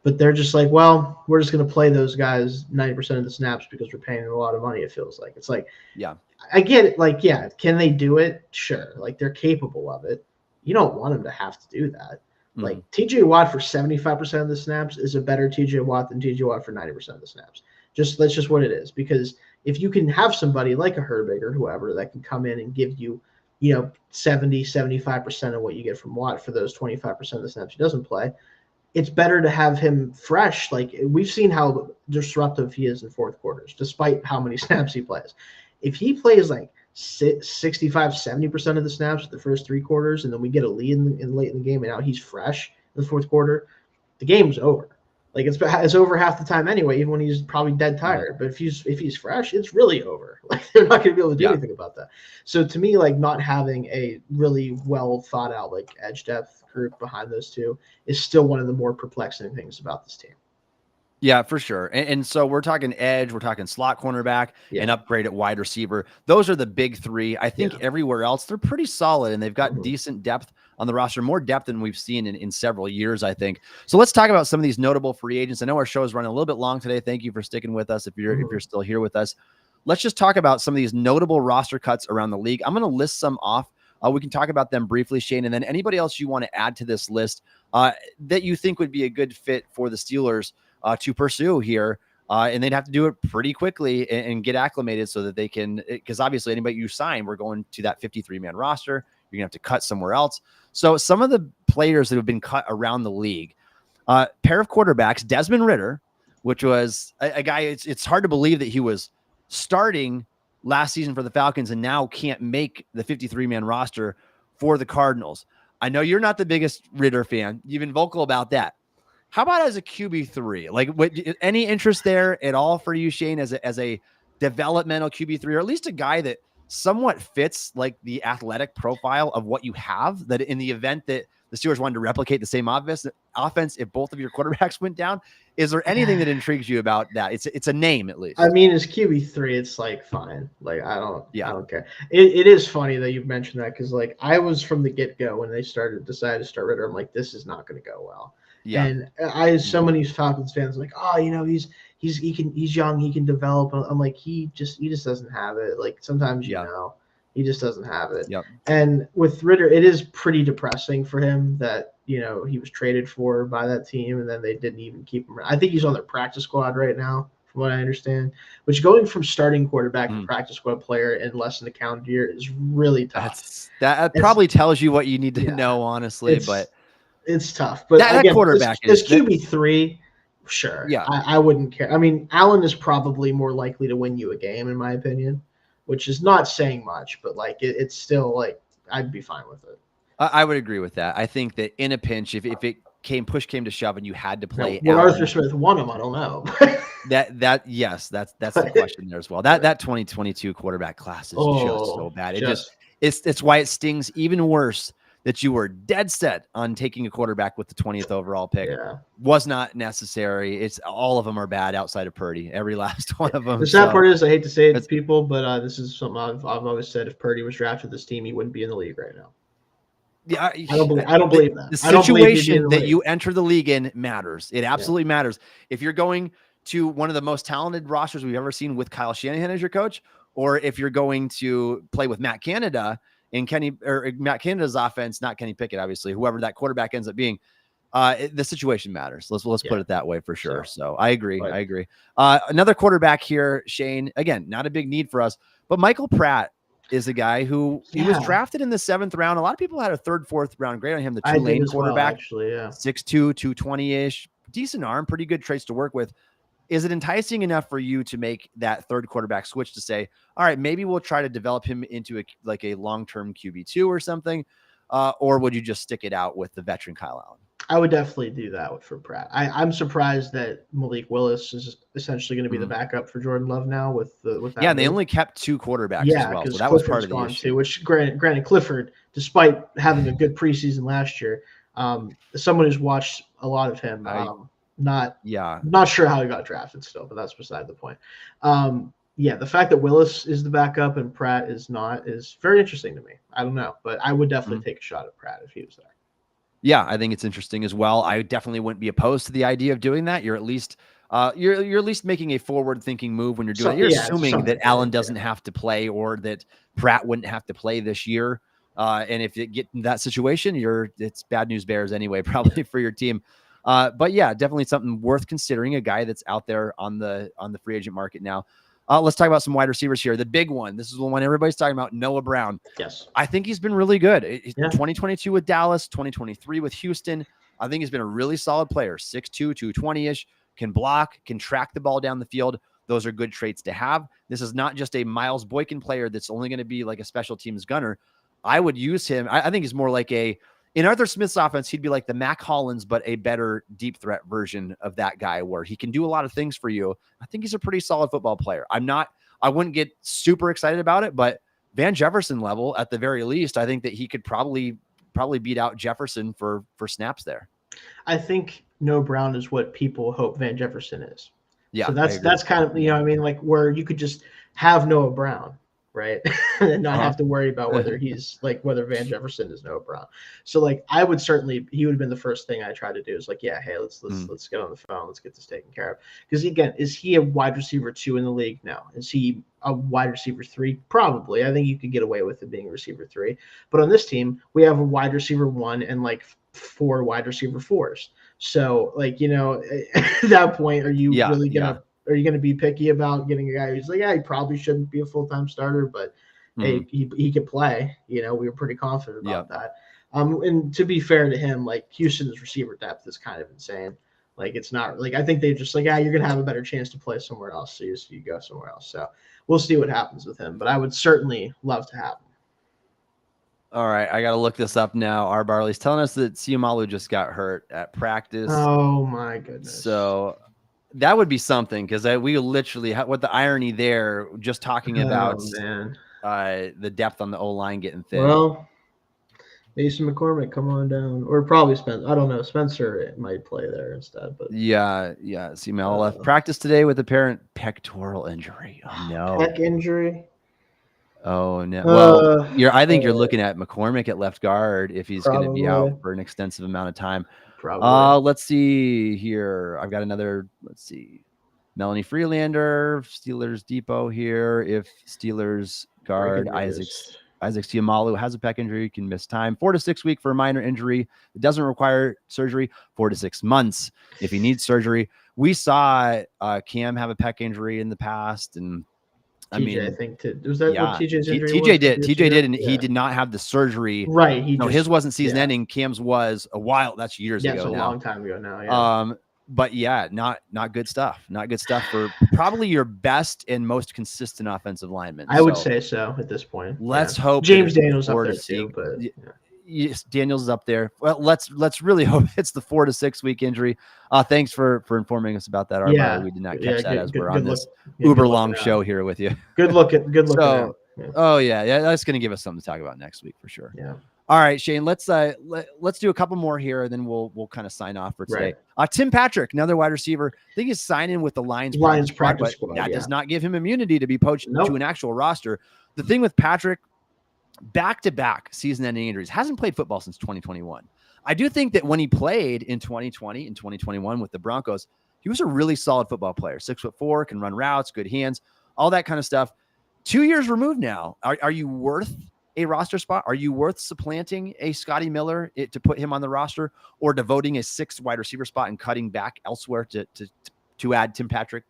But they're just like, well, we're just going to play those guys 90% of the snaps because we're paying them a lot of money, it feels like. It's like, I get it. Like, can they do it? Sure. Like, they're capable of it. You don't want them to have to do that. Like, TJ Watt for 75% of the snaps is a better TJ Watt than TJ Watt for 90% of the snaps. That's just what it is. Because if you can have somebody like a Herbig or whoever that can come in and give you, 70, 75% of what you get from Watt for those 25% of the snaps he doesn't play, it's better to have him fresh. Like, we've seen how disruptive he is in fourth quarters, despite how many snaps he plays. If he plays like 65, 70% of the snaps the first 3 quarters, and then we get a lead late in the game, and now he's fresh in the fourth quarter, the game's over. Like, it's over half the time anyway, even when he's probably dead tired. But if he's fresh, it's really over. Like, they're not going to be able to do anything about that. So to me, like, not having a really well thought out like edge depth group behind those 2 is still one of the more perplexing things about this team. Yeah, for sure. And so we're talking edge, we're talking slot cornerback, and upgrade at wide receiver. Those are the big 3. I think everywhere else, they're pretty solid, and they've got decent depth on the roster, more depth than we've seen in several years, I think. So let's talk about some of these notable free agents. I know our show is running a little bit long today. Thank you for sticking with us if you're still here with us. let's just talk about some of these notable roster cuts around the league. I'm going to list some off. We can talk about them briefly, Shayne, and then anybody else you want to add to this list that you think would be a good fit for the Steelers to pursue here. And they'd have to do it pretty quickly and get acclimated so that they can, because obviously anybody you sign, we're going to that 53-man roster. You're going to have to cut somewhere else. So some of the players that have been cut around the league, pair of quarterbacks, Desmond Ridder, which was a guy, it's hard to believe that he was starting last season for the Falcons and now can't make the 53-man roster for the Cardinals. I know you're not the biggest Ridder fan. You've been vocal about that. How about as a QB3? Like, any interest there at all for you, Shayne, as a developmental QB3, or at least a guy that somewhat fits like the athletic profile of what you have, that in the event that the Steelers wanted to replicate the same offense, if both of your quarterbacks went down, is there anything that intrigues you about that? It's a name, at least. I mean, as QB3, it's like fine. Like I don't care. It is funny that you've mentioned that because like I was from the get-go when they decided to start Ridder. I'm like, this is not going to go well. Yeah. And so many Falcons fans like, oh, he's young, he can develop. I'm like, he just doesn't have it. Like sometimes he just doesn't have it. Yep. And with Ridder, it is pretty depressing for him that he was traded for by that team and then they didn't even keep him. I think he's on their practice squad right now, from what I understand. Which going from starting quarterback to practice squad player in less than a calendar year is really tough. That probably tells you what you need to know, honestly. But it's tough, but that quarterback is QB3. Sure, yeah, I wouldn't care. I mean, Allen is probably more likely to win you a game, in my opinion, which is not saying much, but like it's still like I'd be fine with it. I would agree with that. I think that in a pinch, if push came to shove and you had to play, Allen, Arthur Smith won him. I don't know. that's the question there as well. That 2022 quarterback class is just so bad. It's why it stings even worse that you were dead set on taking a quarterback with the 20th overall pick. Was not necessary. It's all of them are bad outside of Purdy. Every last one of them. The sad part is I hate to say it to people, but this is something I've always said. If Purdy was drafted this team, he wouldn't be in the league right now. Yeah, I don't believe that. The situation that you enter the league in matters. It absolutely matters. If you're going to one of the most talented rosters we've ever seen with Kyle Shanahan as your coach, or if you're going to play with Matt Canada in Matt Canada's offense, not Kenny Pickett, obviously, whoever that quarterback ends up being, the situation matters. Let's put it that way for sure. So I agree. Right. I agree. Another quarterback here, Shayne, again, not a big need for us, but Michael Pratt is a guy who he was drafted in the 7th round. A lot of people had a 3rd, 4th round grade on him. The Tulane quarterback, 6'2", 220-ish, decent arm, pretty good traits to work with. Is it enticing enough for you to make that 3rd quarterback switch to say, all right, maybe we'll try to develop him into a long-term QB2 or something? Or would you just stick it out with the veteran Kyle Allen? I would definitely do that for Pratt. I'm surprised that Malik Willis is essentially going to be the backup for Jordan Love now with that. Yeah, and they only kept 2 quarterbacks as well. So that Clifford's was part of the issue. Too, which granted, Clifford, despite having a good preseason last year, someone who's watched a lot of him, not sure how he got drafted still, but that's beside the point. The fact that Willis is the backup and Pratt is not is very interesting to me. I don't know, but I would definitely take a shot at Pratt if he was there. Yeah, I think it's interesting as well. I definitely wouldn't be opposed to the idea of doing that. You're at least you're at least making a forward-thinking move when you're doing it. You're assuming that Allen doesn't have to play or that Pratt wouldn't have to play this year. And if you get in that situation, it's bad news bears anyway, probably for your team. But yeah, definitely something worth considering. A guy that's out there on the free agent market now. Let's talk about some wide receivers here. The big one. This is the one everybody's talking about. Noah Brown. Yes, I think he's been really good. 2022 with Dallas, 2023 with Houston. I think he's been a really solid player. 6'2", 220-ish. Can block. Can track the ball down the field. Those are good traits to have. This is not just a Miles Boykin player that's only going to be like a special teams gunner. I would use him. I think he's more like in Arthur Smith's offense, he'd be like the Mac Hollins, but a better deep threat version of that guy where he can do a lot of things for you. I think he's a pretty solid football player. I wouldn't get super excited about it, but Van Jefferson level at the very least, I think that he could probably beat out Jefferson for snaps there. I think Noah Brown is what people hope Van Jefferson is. Yeah. So that's kind of, like where you could just have Noah Brown right? And not have to worry about whether he's like whether Van Jefferson is Noah Brown. So like he would have been the first thing I try to do is like, yeah, hey, let's get on the phone, let's get this taken care of. Because again, is he a wide receiver 2 in the league? No. Is he a wide receiver 3? Probably. I think you could get away with it being a receiver 3. But on this team, we have a wide receiver 1 and like 4 wide receiver 4s. So like, at that point, are you really gonna are you going to be picky about getting a guy who's like, yeah, he probably shouldn't be a full-time starter, but hey, he could play. We were pretty confident about that. And to be fair to him, like Houston's receiver depth is kind of insane. Like it's not like I think they just like, you're going to have a better chance to play somewhere else, so you go somewhere else. So we'll see what happens with him, but I would certainly love to have him. All right, I got to look this up now. R. Barley's telling us that Siamalu just got hurt at practice. Oh my goodness! So that would be something because we literally what the irony there, just talking about the depth on the O-line getting thin. Well, Mason McCormick, come on down, or probably Spencer. I don't know. Spencer might play there instead, but yeah. Siamalu left practice today with apparent pectoral injury. Oh no, pec injury. Oh no! Well, I think you're looking at McCormick at left guard if he's going to be out for an extensive amount of time. Probably. Let's see here. I've got another. Let's see. Melanie Freelander, Steelers Depot here. If Steelers guard Isaac Siamalu has a pec injury, can miss time. 4 to 6 weeks for a minor injury. It doesn't require surgery. 4 to 6 months if he needs surgery. We saw Cam have a pec injury in the past, and TJ, I think was that what TJ's injury TJ was? TJ did, and he did not have the surgery. Right. His wasn't season ending. Cam's was a while. That's years ago. That's a now. long time ago now. Yeah. But yeah, not good stuff. Not good stuff for probably your best and most consistent offensive lineman. I would say so at this point. Let's hope James Daniels up there too, but yes, Daniels is up there. Well, let's really hope it's the 4 to 6 week injury. Thanks for informing us about that. We did not catch that as we're on this uber long show here with you. Good looking. So, that's going to give us something to talk about next week for sure. Yeah. All right, Shayne, let's do a couple more here, and then we'll kind of sign off for today. Right. Tim Patrick, another wide receiver. I think he's signing with the Lions practice squad. That does not give him immunity to be poached to an actual roster. The thing with Patrick, back-to-back season-ending injuries, hasn't played football since 2021. I do think that when he played in 2020 and 2021 with the Broncos, he was a really solid football player. 6'4", can run routes, good hands, all that kind of stuff. 2 years removed now. Are you worth a roster spot? Are you worth supplanting a Scotty Miller to put him on the roster, or devoting a 6th wide receiver spot and cutting back elsewhere to add Tim Patrick?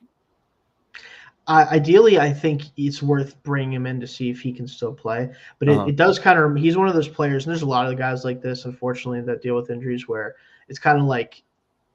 Ideally, I think it's worth bringing him in to see if he can still play. But it does kind of – he's one of those players, and there's a lot of guys like this, unfortunately, that deal with injuries where it's kind of like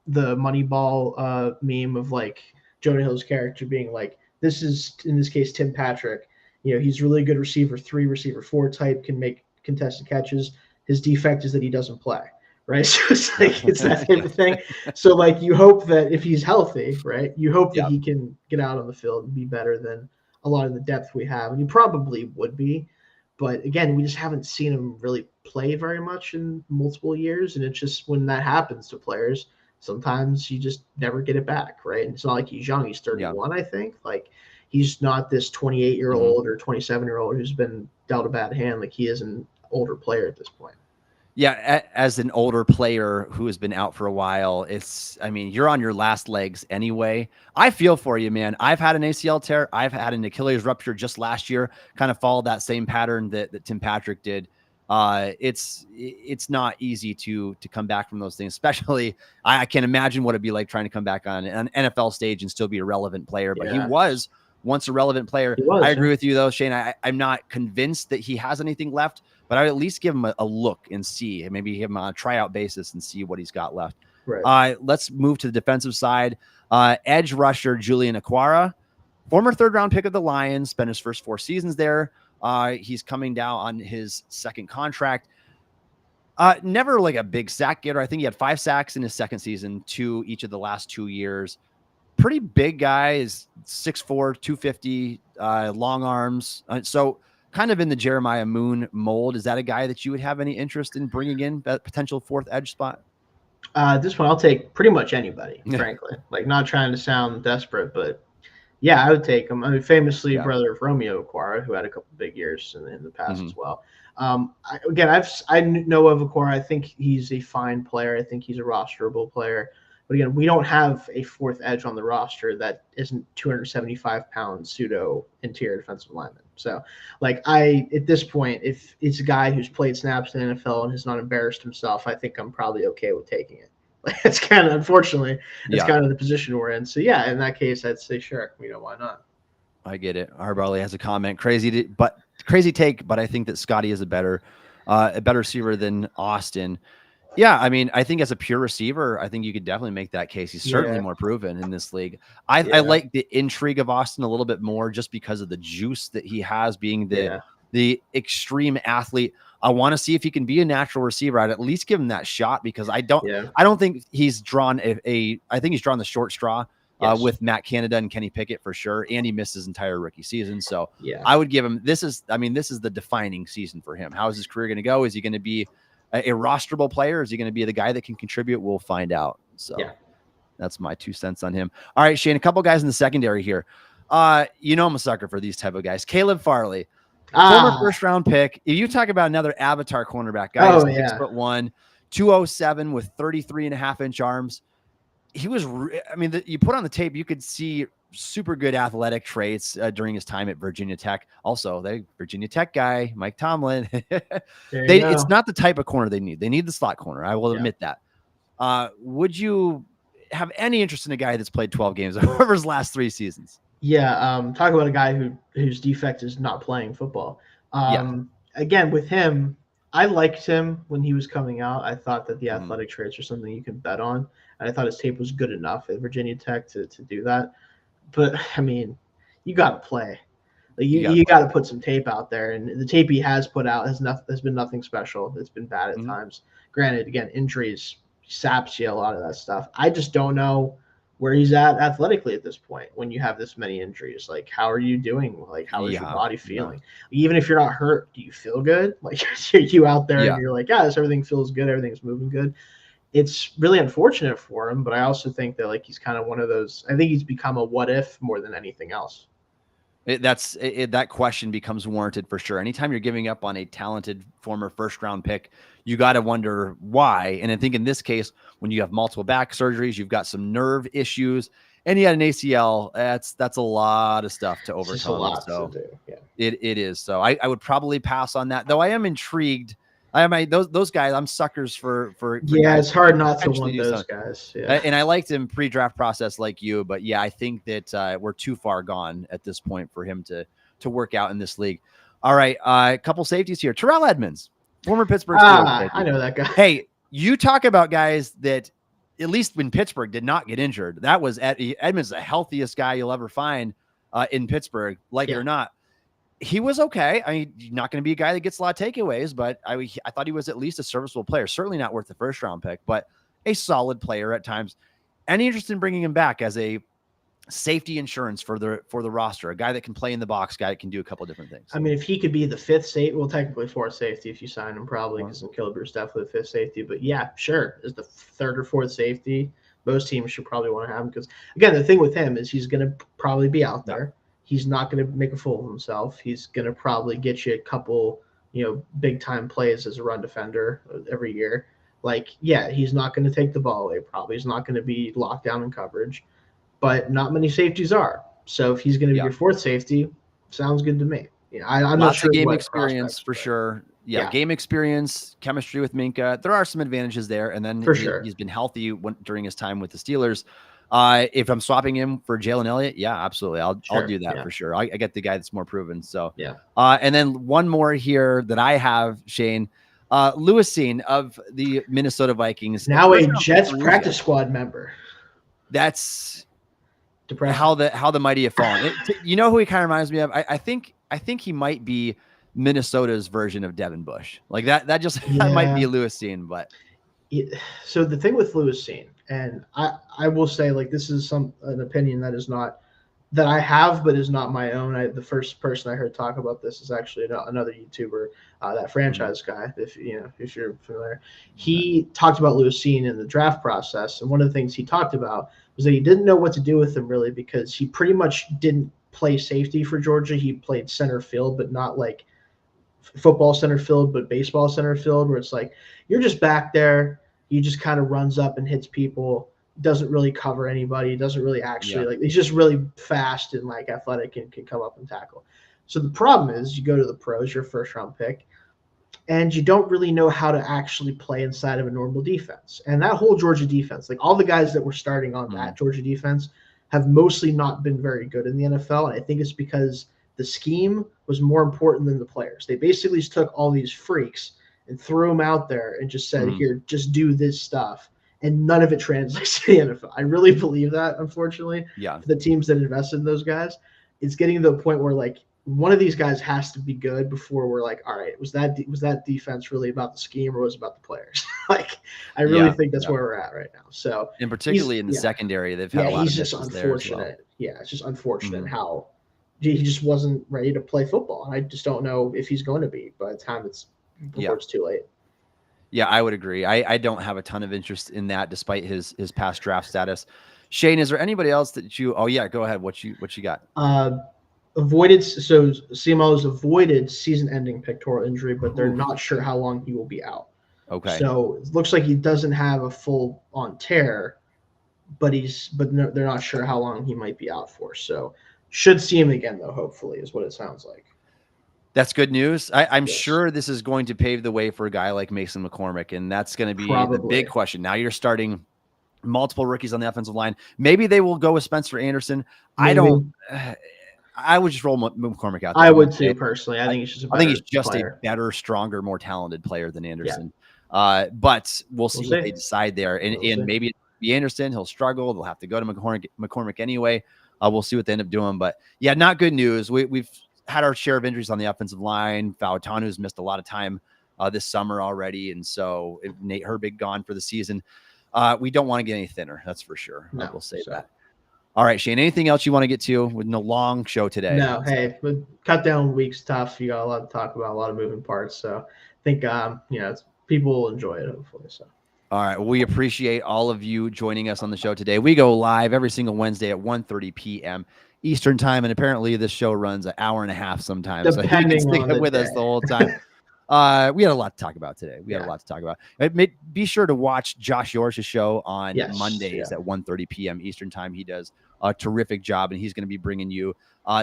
the Moneyball meme of like Jonah Hill's character being like, this is, in this case, Tim Patrick. He's really good receiver 3, receiver 4 type, can make contested catches. His defect is that he doesn't play, right? So it's like it's that type of thing. So like you hope that if he's healthy, right, you hope that he can get out on the field and be better than a lot of the depth we have, and he probably would be. But again, we just haven't seen him really play very much in multiple years, and it's just when that happens to players, sometimes you just never get it back, right? And it's not like he's young; he's 31, I think. Like he's not this 28-year-old or 27-year-old who's been dealt a bad hand. Like he is an older player at this point. Yeah, as an older player who has been out for a while, you're on your last legs anyway. I feel for you, man. I've had an ACL tear. I've had an Achilles rupture just last year, kind of followed that same pattern that Tim Patrick did. It's not easy to come back from those things, especially I can't imagine what it'd be like trying to come back on an NFL stage and still be a relevant player, but he was once a relevant player. I agree with you though, Shayne. I'm not convinced that he has anything left, but I would at least give him a look and see, and maybe give him on a tryout basis and see what he's got left. Right. Let's move to the defensive side. Edge rusher Julian Okwara, former 3rd-round pick of the Lions, spent his first 4 seasons there. He's coming down on his 2nd contract. Never like a big sack getter. I think he had 5 sacks in his 2nd season, 2 each of the last 2 years. Pretty big guy, is 6'4", 250, long arms. So kind of in the Jeremiah Moon mold. Is that a guy that you would have any interest in bringing in, that potential 4th edge spot? This one I'll take pretty much anybody, frankly. Like, not trying to sound desperate, but Yeah, I would take him. I mean, famously Yeah. brother of Romeo Aquara, who had a couple big years in the past Mm-hmm. as well. I know of Aquara. I think he's a fine player. I think he's a rosterable player. But again, we don't have a fourth edge on the roster that isn't 275-pound pseudo interior defensive lineman. So, at this point, if it's a guy who's played snaps in the NFL and has not embarrassed himself, I think I'm probably okay with taking it. It's kind of, unfortunately, it's Yeah. kind of the position we're in. So yeah, in that case, I'd say sure. Why not? I get it. Harbarley has a comment. Crazy take, but I think that Scotty is a better receiver than Austin. Yeah, I mean, I think as a pure receiver, I think you could definitely make that case. He's certainly Yeah, more proven in this league. I yeah, like the intrigue of Austin a little bit more just because of the juice that he has, being yeah, the extreme athlete. I want to see if he can be a natural receiver. I'd at least give him that shot, because I yeah. don't think he's drawn I think he's drawn the short straw Yes. with Matt Canada and Kenny Pickett for sure. And he missed his entire rookie season. So Yeah. I would give him, this is the defining season for him. How is his career going to go? Is he going to be a rosterable player? Is he going to be the guy that can contribute? We'll find out. So Yeah. that's my 2 cents on him. All right, Shayne, a couple guys in the secondary here. I'm a sucker for these type of guys. Caleb Farley, former first round pick. If you talk about another avatar cornerback, guy is 6'1", 207 with 33.5-inch arms. He was, you put on the tape, you could see super good athletic traits during his time at Virginia Tech. Also, Virginia Tech guy, Mike Tomlin. It's not the type of corner they need. They need the slot corner. I will admit that. Would you have any interest in a guy that's played 12 games over his last 3 seasons? Yeah. Talk about a guy whose defect is not playing football. Again, with him, I liked him when he was coming out. I thought that the athletic traits are something you can bet on. And I thought his tape was good enough at Virginia Tech to do that. But I mean, you got to play. Like you got to put some tape out there, and the tape he has put out has been nothing special. It's been bad at times. Granted, again, injuries saps you a lot of that stuff. I just don't know where he's at athletically at this point when you have this many injuries. Like, how are you doing? Like, how is your body feeling? Even if you're not hurt, do you feel good? Like, are you out there and you're like, everything feels good, everything's moving good. It's really unfortunate for him, but I also think that he's kind of one of those. I think he's become a what if more than anything else. That question becomes warranted for sure. Anytime you're giving up on a talented former first round pick, you got to wonder why. And I think in this case, when you have multiple back surgeries, you've got some nerve issues, and you had an ACL. That's a lot of stuff to overcome. It's a lot to do. Yeah, it is. So I would probably pass on that, though. I am intrigued. Those guys, I'm suckers for it's hard not to want those guys. Yeah. And I liked him pre-draft process like you, but yeah, I think that we're too far gone at this point for him to work out in this league. All right, a couple safeties here. Terrell Edmonds, former Pittsburgh Steelers. I know that guy. Hey, you talk about guys that at least when Pittsburgh did not get injured. That was Edmonds, the healthiest guy you'll ever find in Pittsburgh, it or not. He was okay. I mean, not going to be a guy that gets a lot of takeaways, but I thought he was at least a serviceable player. Certainly not worth the first round pick, but a solid player at times. Any interest in bringing him back as a safety insurance for the roster, a guy that can play in the box, guy that can do a couple of different things? I mean, if he could be the fifth safety, well, technically fourth safety if you sign him, probably, because Kilber's definitely the fifth safety. But yeah, sure, as the third or fourth safety, most teams should probably want to have him, because again, the thing with him is he's going to probably be out there. He's not going to make a fool of himself. He's going to probably get you a couple, big time plays as a run defender every year. He's not going to take the ball away. Probably he's not going to be locked down in coverage, but not many safeties are. So if he's going to be your fourth safety, sounds good to me. I'm not sure. Lots of game experience for sure. Yeah, game experience, chemistry with Minka. There are some advantages there, and then he's been healthy during his time with the Steelers. If I'm swapping him for Jalen Elliott, yeah, absolutely. I'll do that for sure. I get the guy that's more proven. So, and then one more here that I have, Shayne, Lewis Cine of the Minnesota Vikings. Now a Jets practice squad member. That's depressing. How the mighty have fallen. You know who he kind of reminds me of? I think he might be Minnesota's version of Devin Bush. That might be Lewis Cine, but. So the thing with Lewis Cine, and I will say, this is an opinion that is not that I have, but is not my own. The first person I heard talk about this is actually another YouTuber, that franchise guy. If you're familiar, he talked about Lewis Cine in the draft process, and one of the things he talked about was that he didn't know what to do with him really because he pretty much didn't play safety for Georgia. He played center field, but not like football center field, but baseball center field, where it's like you're just back there. He just kind of runs up and hits people. Doesn't really cover anybody. Doesn't really actually like. He's just really fast and like athletic and can come up and tackle. So the problem is, you go to the pros, your first round pick, and you don't really know how to actually play inside of a normal defense. And that whole Georgia defense, like all the guys that were starting on that Georgia defense, have mostly not been very good in the NFL. And I think it's because the scheme was more important than the players. They basically just took all these freaks and threw them out there and just said, here, just do this stuff. And none of it translates to the NFL. I really believe that, unfortunately. Yeah. For the teams that invested in those guys, it's getting to the point where like one of these guys has to be good before we're like, all right, was that defense really about the scheme or was it about the players? Like, I really think that's where we're at right now. So, and particularly in the secondary, they've had a lot of misses there as well. Yeah, it's just unfortunate how he just wasn't ready to play football. And I just don't know if he's going to be by the time it's too late. Yeah, I would agree. I don't have a ton of interest in that, despite his past draft status. Shayne, is there anybody else that you? Oh yeah, go ahead. What you got? Avoided. So CMO has avoided season-ending pectoral injury, but they're not sure how long he will be out. Okay. So it looks like he doesn't have a full-on tear, but they're not sure how long he might be out for. So should see him again though. Hopefully, is what it sounds like. That's good news. I'm sure this is going to pave the way for a guy like Mason McCormick, and that's going to be the big question. Now you're starting multiple rookies on the offensive line. Maybe they will go with Spencer Anderson. Maybe. I would just roll McCormick out there. I would too, personally. I think he's just a better, stronger, more talented player than Anderson. Yeah. But we'll see what they decide there. And maybe it'll be Anderson. He'll struggle. They'll have to go to McCormick anyway. We'll see what they end up doing. But yeah, not good news. We've had our share of injuries on the offensive line. Fautanu's missed a lot of time this summer already. And so Nate Herbig gone for the season. We don't want to get any thinner. That's for sure. No, we'll say that. All right, Shayne, anything else you want to get to with no long show today? No, hey, cut down week's tough. You got a lot to talk about, a lot of moving parts. So I think, people will enjoy it, hopefully. So. All right. Well, we appreciate all of you joining us on the show today. We go live every single Wednesday at 1:30 p.m. Eastern time. And apparently this show runs an hour and a half sometimes. Depending so you can stick with us the whole time. We had a lot to talk about today. Be sure to watch Josh Yorish's show on Mondays at 1:30 p.m. Eastern time. He does a terrific job, and he's going to be bringing you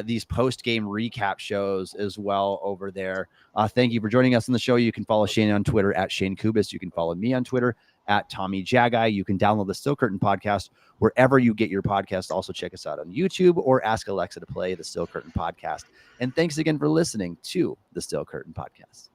these post-game recap shows as well over there. Thank you for joining us on the show. You can follow Shayne on Twitter at Shayne Kubas. You can follow me on Twitter at Tommy Jaggi. You can download the Steel Curtain podcast wherever you get your podcast. Also check us out on YouTube or ask Alexa to play the Steel Curtain podcast. And thanks again for listening to the Steel Curtain podcast.